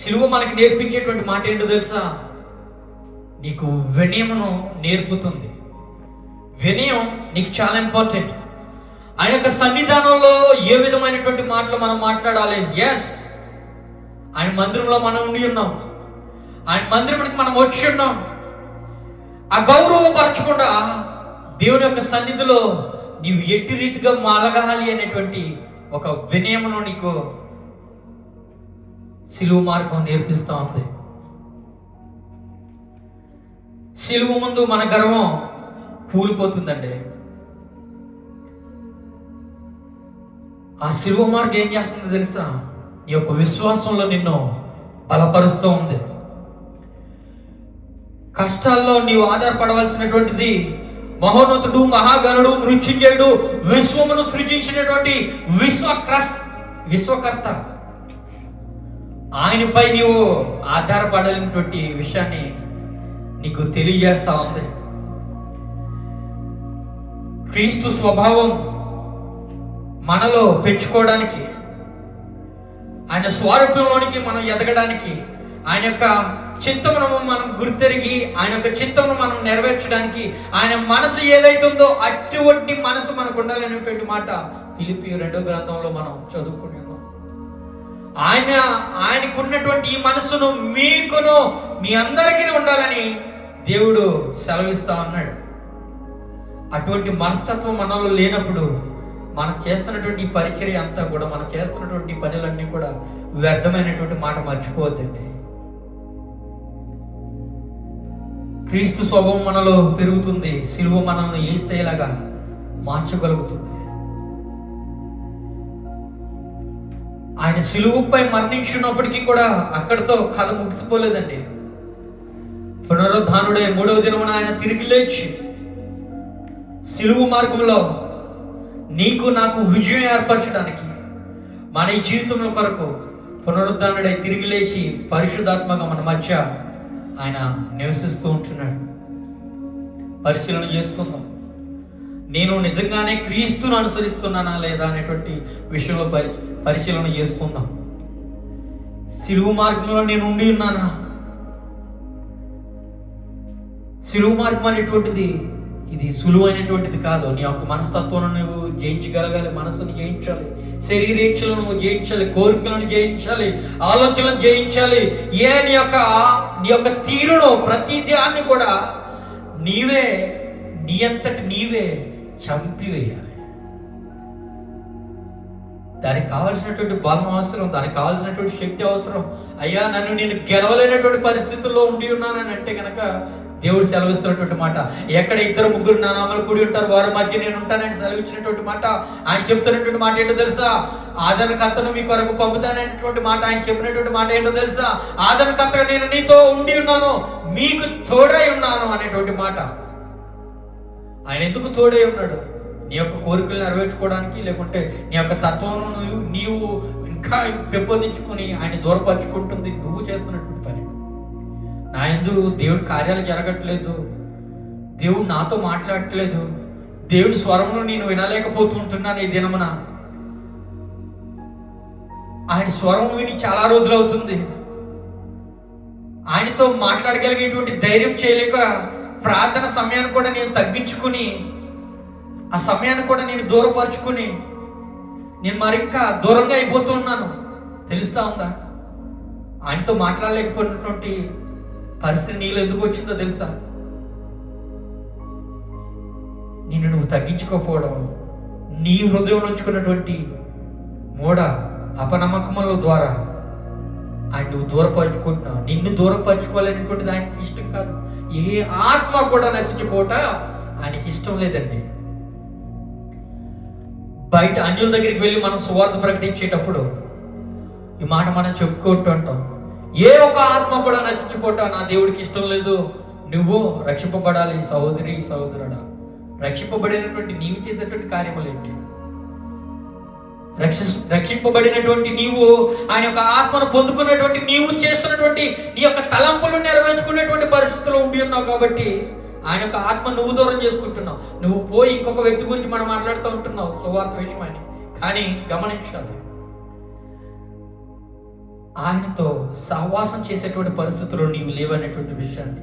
సిలువ మనకి నేర్పించేటువంటి మాట ఏంటో తెలుసా? నీకు వినయమును నేర్పుతుంది. వినయం నీకు చాలా ఇంపార్టెంట్. ఆయన యొక్క సన్నిధానంలో ఏ విధమైనటువంటి మాటలు మనం మాట్లాడాలి? ఎస్, ఆయన మందిరంలో మనం ఉండి ఉన్నాం. ఆయన మందిరానికి మనం వచ్చి ఉన్నాం. అగౌరవపరచకుండా దేవుని యొక్క సన్నిధిలో నీవు ఎట్టి రీతిగా మాలగాలి అనేటువంటి ఒక వినయమును నీకు సిలువ మార్గం నేర్పిస్తా ఉంది. సిలువ ముందు మన గర్వం కూలిపోతుందండి. ఆ సిలువ మార్గం ఏం చేస్తుందో తెలుసా? నీ యొక్క విశ్వాసంలో నిన్ను బలపరుస్తూ ఉంది. కష్టాల్లో నీవు ఆధారపడవలసినటువంటిది మహోన్నతుడు, మహాగణుడు, మృత్యుంజయుడు, విశ్వమును సృజించినటువంటి విశ్వకర్త, ఆయనపై నీవు ఆధారపడాలనేటువంటి విషయాన్ని నీకు తెలియజేస్తా ఉంది. క్రీస్తు స్వభావం మనలో పెంచుకోవడానికి, ఆయన స్వరూపంలోనికి మనం ఎదగడానికి, ఆయన యొక్క చిత్తమును మనం గుర్తెరిగి ఆయన యొక్క చిత్తమును మనం నెరవేర్చడానికి, ఆయన మనసు ఏదైతుందో అటువంటి మనసు మనకు ఉండాలనేటువంటి మాట ఫిలిప్పీ 2వ గ్రంథంలో మనం చదువుకున్నాము. ఆయనకున్నటువంటి ఈ మనసును మీకును, మీ అందరికీ ఉండాలని దేవుడు సెలవిస్తా ఉన్నాడు. అటువంటి మనస్తత్వం మనలో లేనప్పుడు మనం చేస్తున్నటువంటి పరిచర్య అంతా కూడా, మనం చేస్తున్నటువంటి పనులన్నీ కూడా వ్యర్థమైనటువంటి మాట మర్చిపోవద్దండి. క్రీస్తు స్వభావం మనలో పెరుగుతుంది. సిలువ మనల్ని యేసయ్యలాగా మార్చగలుగుతుంది. ఆయన సిలువపై మరణించినప్పటికీ కూడా అక్కడితో కథ ముగిసిపోలేదండి. పునరుద్ధానుడే 3వ దినమున ఆయన తిరిగి లేచి సిలువు మార్గంలో నీకు నాకు విజయం ఏర్పరచడానికి మన ఈ జీవితంలో కొరకు పునరుద్ధరణుడై తిరిగి లేచి పరిశుద్ధాత్మగా మన మధ్య ఆయన నివసిస్తూ ఉంటున్నాడు. పరిశీలన చేసుకుందాం. నేను నిజంగానే క్రీస్తును అనుసరిస్తున్నానా లేదా అనేటువంటి విషయంలో పరిశీలన చేసుకుందాం. సిలువు మార్గంలో నేను ఉండి ఉన్నానా? సిలువు మార్గం అనేటువంటిది ఇది సులువైనటువంటిది కాదు. నీ యొక్క మనస్తత్వం నువ్వు జయించగలగాలి, మనసును జయించాలి, శరీరేచ్ఛలను నువ్వు జయించాలి, కోరికలను జయించాలి, ఆలోచనలను జయించాలి. నీ యొక్క తీరును ప్రతి దాన్ని కూడా నీ అంతటి నీవే చంపివేయాలి. దానికి కావాల్సినటువంటి బలం అవసరం, దానికి కావాల్సినటువంటి శక్తి అవసరం. అయ్యా, నేను గెలవలేనటువంటి పరిస్థితుల్లో ఉండి ఉన్నానని అంటే కనుక దేవుడు సెలవిస్తున్నటువంటి మాట, ఎక్కడ 2-3 నా నామములో కూడి ఉంటారు వారి మధ్య నేను ఉంటానని సెలవిచ్చినటువంటి మాట. ఆయన చెప్తున్నటువంటి మాట ఏంటో తెలుసా? ఆదరణకర్తను మీ కొరకు పంపుతాననేటువంటి మాట. ఆయన చెప్పినటువంటి మాట ఏంటో తెలుసా? ఆదరణకర్తగా నేను నీతో ఉండి ఉన్నాను, మీకు తోడై ఉన్నాను అనేటువంటి మాట. ఆయన ఎందుకు తోడై ఉన్నాడు? నీ యొక్క కోరికలు నెరవేర్చుకోవడానికి, లేకుంటే నీ యొక్క తత్వం నీవు ఇంకా పెంపొందించుకుని ఆయన దూరపరుచుకుంటుంది నువ్వు చేస్తున్నటువంటి పని. నా యందు దేవుడి కార్యాలు జరగట్లేదు, దేవుడు నాతో మాట్లాడట్లేదు, దేవుడి స్వరమును నేను వినలేకపోతుంటున్నాను. ఈ దినమున ఆయన స్వరం విని చాలా రోజులు అవుతుంది. ఆయనతో మాట్లాడగలిగేటువంటి ధైర్యం చేయలేక ప్రార్థన సమయాన్ని కూడా నేను తగ్గించుకుని, ఆ సమయాన్ని కూడా నేను దూరపరుచుకుని నేను మరింకా దూరంగా అయిపోతూ ఉన్నాను. తెలుస్తా ఉందా? ఆయనతో మాట్లాడలేకపోయినటువంటి పరిస్థితి నీలో ఎందుకు వచ్చిందో తెలుసా? నువ్వు తగ్గించుకోకపోవడం, నీ హృదయంలో ఉంచుకున్నటువంటి మూఢ అపనమ్మకముల ద్వారా ఆయన నువ్వు దూరపరుచుకుంటున్నావు. నిన్ను దూరపరుచుకోవాలనేటువంటిది ఆయనకి ఇష్టం కాదు. ఏ ఆత్మ కూడా నశించిపోవట ఆయనకి ఇష్టం లేదండి. బయట అన్యుల దగ్గరికి వెళ్ళి మనం సువార్త ప్రకటించేటప్పుడు ఈ మాట మనం చెప్పుకుంటూ ఉంటాం, ఏ ఒక్క ఆత్మ కూడా నశించిపోవటం నా దేవుడికి ఇష్టం లేదు, నువ్వు రక్షింపబడాలి. సహోదరి సహోదరుడా, రక్షింపబడినటువంటి నీవు చేసేటువంటి కార్యములు ఏంటి? రక్షింపబడినటువంటి నీవు ఆయన యొక్క ఆత్మను పొందుకున్నటువంటి నీవు చేస్తున్నటువంటి నీ యొక్క తలంపులు నెరవేర్చుకునేటువంటి పరిస్థితుల్లో ఉండి ఉన్నావు. కాబట్టి ఆయన యొక్క ఆత్మ నువ్వు దూరం చేసుకుంటున్నావు. నువ్వు పోయి ఇంకొక వ్యక్తి గురించి మనం మాట్లాడుతూ ఉంటున్నావు సువార్త విషయమని. కానీ గమనించాలి, ఆయనతో సహవాసం చేసేటువంటి పరిస్థితుల్లో నీవు లేవనేటువంటి విషయాన్ని.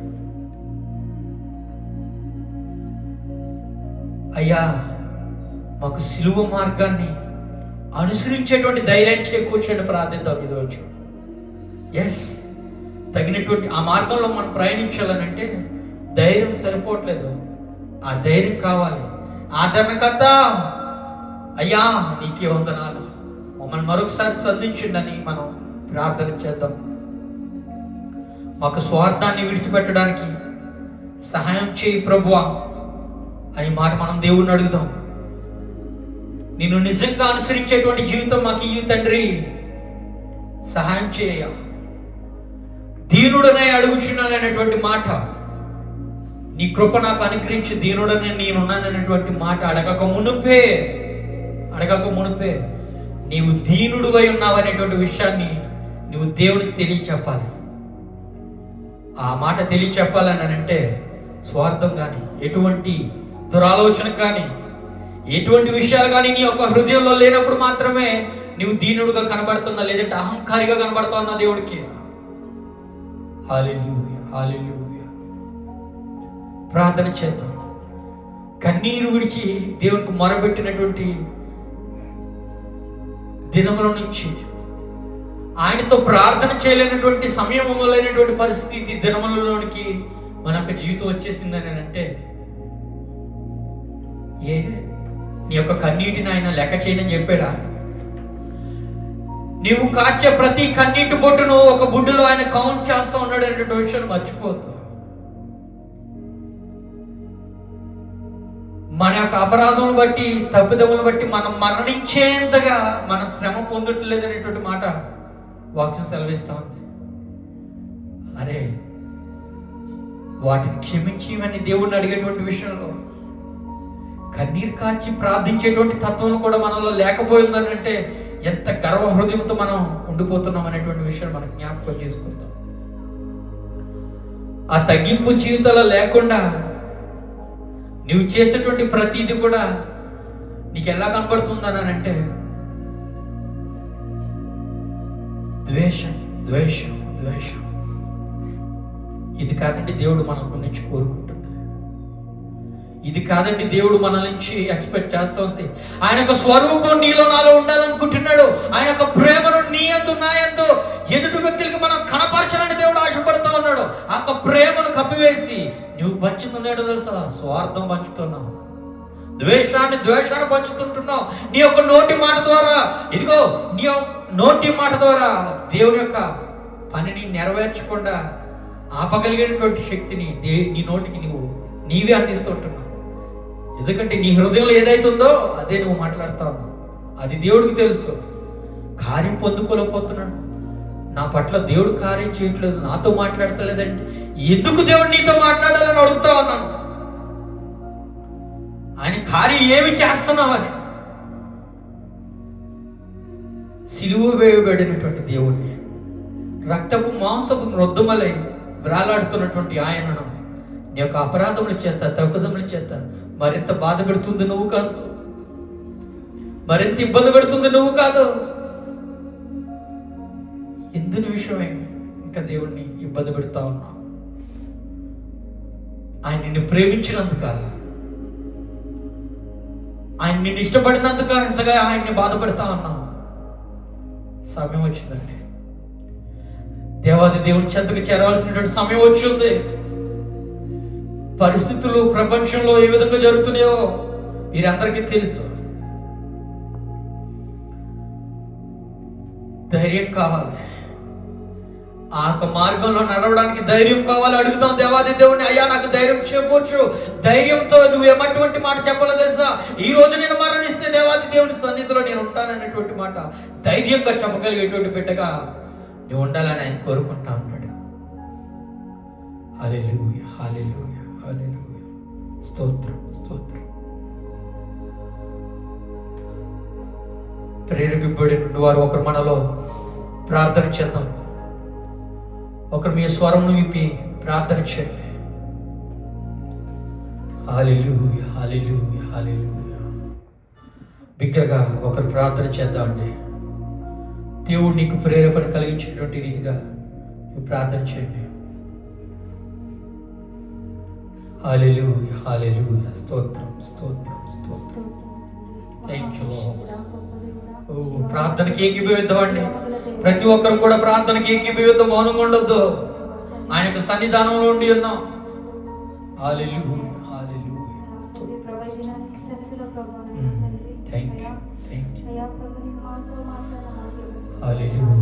అయ్యా, మాకు సిలువ మార్గాన్ని అనుసరించేటువంటి ధైర్యాన్ని చేకూర్చండి, ప్రార్థిద్దాం ఈరోజు. ఎస్, తగినటువంటి ఆ మార్గంలో మనం ప్రయాణించాలనంటే ధైర్యం సరిపోవట్లేదు, ఆ ధైర్యం కావాలి. ఆదరణకర్త అయ్యా నీకే వందనాలు, మమ్మల్ని మరొకసారి సంధించండి అని మనం ప్రార్థన చేద్దాం. మాకు స్వార్థాన్ని విడిచిపెట్టడానికి సహాయం చేయి ప్రభువా అని మాట మనం దేవుణ్ణి అడుగుదాం. నిన్ను నిజంగా అనుసరించేటువంటి జీవితం మాకు ఇయ్యి తండ్రి, సహాయం చేయ. దీనుడనే అడుగుచున్నాననేటువంటి మాట, నీ కృప నాకు అనుగ్రహించి దీనుడనే నేనున్నాననేటువంటి మాట అడగక మునుపే నీవు దీనుడువై ఉన్నావనేటువంటి విషయాన్ని నువ్వు దేవుడికి తెలియచెప్పాలి. ఆ మాట తెలియచెప్పాలని అంటే స్వార్థం కానీ, ఎటువంటి దురాలోచన కానీ, ఎటువంటి విషయాలు కానీ నీ యొక్క హృదయంలో లేనప్పుడు మాత్రమే నువ్వు దీనుడుగా కనబడుతున్నా, లేదంటే అహంకారిగా కనబడుతున్నా దేవుడికి. హల్లెలూయా, హల్లెలూయా. ప్రార్థన చేద్దాం. కన్నీరు విడిచి దేవునికి మొరపెట్టినటువంటి దినముల నుంచి, ఆయనతో ప్రార్థన చేయలేనటువంటి సమయం లేనటువంటి పరిస్థితి దినములలోనికి మన యొక్క జీవితం వచ్చేసిందని అంటే, నీ యొక్క కన్నీటిని ఆయన లెక్క చేయనని చెప్పాడా? నీవు కార్చే ప్రతి కన్నీటి బొట్టును ఒక బుడ్డులో ఆయన కౌంట్ చేస్తూ ఉన్నాడు అనేటువంటి విషయాన్ని మర్చిపోతూ, మన యొక్క అపరాధములు బట్టి, తప్పిదములు బట్టి మనం మరణించేంతగా మన శ్రమ పొందట్లేదు అనేటువంటి మాట వాక్యం సెలవిస్తూ ఉంది. అరే, వాటిని క్షమించి అని దేవుడిని అడిగేటువంటి విషయంలో కన్నీరు కాచి ప్రార్థించేటువంటి తత్వం కూడా మనలో లేకపోయిందని అంటే ఎంత గర్వ హృదయంతో మనం ఉండిపోతున్నాం అనేటువంటి విషయాన్ని మనం జ్ఞాపకం చేసుకుంటాం. ఆ తగ్గింపు జీవితాలు లేకుండా నువ్వు చేసేటువంటి ప్రతిదీ కూడా నీకు ఎలా కనబడుతుందని అంటే ద్వేషం ద్వేషం ద్వేషం. ఇది కాదండి దేవుడు మన నుంచి కోరుకుంటుంది. ఇది కాదండి దేవుడు మన నుంచి ఎక్స్పెక్ట్ చేస్తూ ఉంది. ఆయన యొక్క స్వరూపం నీలో నాలో ఉండాలనుకుంటున్నాడు. ఆయన యొక్క ప్రేమను నీ యందు నా యందు ఎదుటి వ్యక్తులకి మనం కనపరచాలని దేవుడు ఆశపడుతూ ఉన్నాడు. ఆ యొక్క ప్రేమను కప్పివేసి నువ్వు పంచుతున్నాడు తెలుసా, స్వార్థం పంచుతున్నావు, ద్వేషాన్ని పంచుతుంటున్నావు. నీ యొక్క నోటి మాట ద్వారా, ఇదిగో నీ నోటి మాట ద్వారా దేవుని యొక్క పనిని నెరవేర్చకుండా ఆపగలిగినటువంటి శక్తిని నీ నోటికి నీవే అందిస్తుంటున్నావు. ఎందుకంటే నీ హృదయంలో ఏదైతుందో అదే నువ్వు మాట్లాడుతా ఉన్నావు. అది దేవుడికి తెలుసు. కార్యం పొందుకోలేకపోతున్నాడు. నా పట్ల దేవుడు కార్యం చేయట్లేదు, నాతో మాట్లాడతలేదండి, ఎందుకు దేవుడు నీతో మాట్లాడాలని అడుగుతా ఉన్నాను. ఆయన కార్యం ఏమి చేస్తున్నావని. సిలువ వేయబడినటువంటి దేవుణ్ణి, రక్తపు మాంసపు రొద్దుమలై వేలాడుతున్నటువంటి ఆయనను నీ యొక్క అపరాధముల చేత తప్పిదముల చేత మరింత బాధ పెడుతుంది నువ్వు కాదు, మరింత ఇబ్బంది పెడుతుంది నువ్వు కాదు. ఎందుని విషయమే ఇంకా దేవుణ్ణి ఇబ్బంది పెడతా ఉన్నావు. ఆయన నిన్ను ప్రేమించినందుక, ఆయన నిన్ను ఇష్టపడినందుక ఇంతగా ఆయన్ని బాధపడతా ఉన్నావు. సమయం వచ్చిందండి, దేవాది దేవుని చెంతకు చేరవలసినటువంటి సమయం వచ్చింది. పరిస్థితులు ప్రపంచంలో ఏ విధంగా జరుగుతున్నాయో మీరందరికీ తెలుసు. ధైర్యం కావాలి, ఆ యొక్క మార్గంలో నడవడానికి ధైర్యం కావాలి. అడుగుతాం దేవాది దేవుని, అయ్యా నాకు ధైర్యం చేకూర్చు. ధైర్యంతో నువ్వు ఏమంటువంటి మాట చెప్పాలో తెలుసా, ఈ రోజు నేను మరణిస్తే దేవాది దేవుని సన్నిధిలో నేను ఉంటాననేటువంటి మాట ధైర్యంగా చెప్పగలిగేటువంటి బిడ్డగా నువ్వు ఉండాలని ఆయన కోరుకుంటా ఉన్నాడు. హల్లెలూయా హల్లెలూయా హల్లెలూయా. స్తోత్రం స్తోత్రం. ప్రేరేపింపబడిన వారు ఒకరు మనలో ప్రార్థన చేద్దాం. ఒకరు మీ స్వరంను విప్పి ప్రార్థన చేయండి. హల్లెలూయా హల్లెలూయా హల్లెలూయా. బిగ్గరగా ఒకరు ప్రార్థన చేద్దామండి. దేవుడు నీకు ప్రేరేపణ కలిగించేటువంటి రీతిగా నువ్వు ప్రార్థన చేయండి. హల్లెలూయా హల్లెలూయా. స్తోత్రం స్తోత్రం స్తోత్రం. Thank you lord. ప్రార్థనకి ఏకీభవిద్దాం అండి. ప్రతి ఒక్కరు కూడా ప్రార్థనకి ఏకీభవిద్దాం, మౌనంగా ఉండొద్దు. ఆయన యొక్క సన్నిధానంలో ఉండి ఉన్నాం. Hallelujah hallelujah. Thank you thank you. Hallelujah.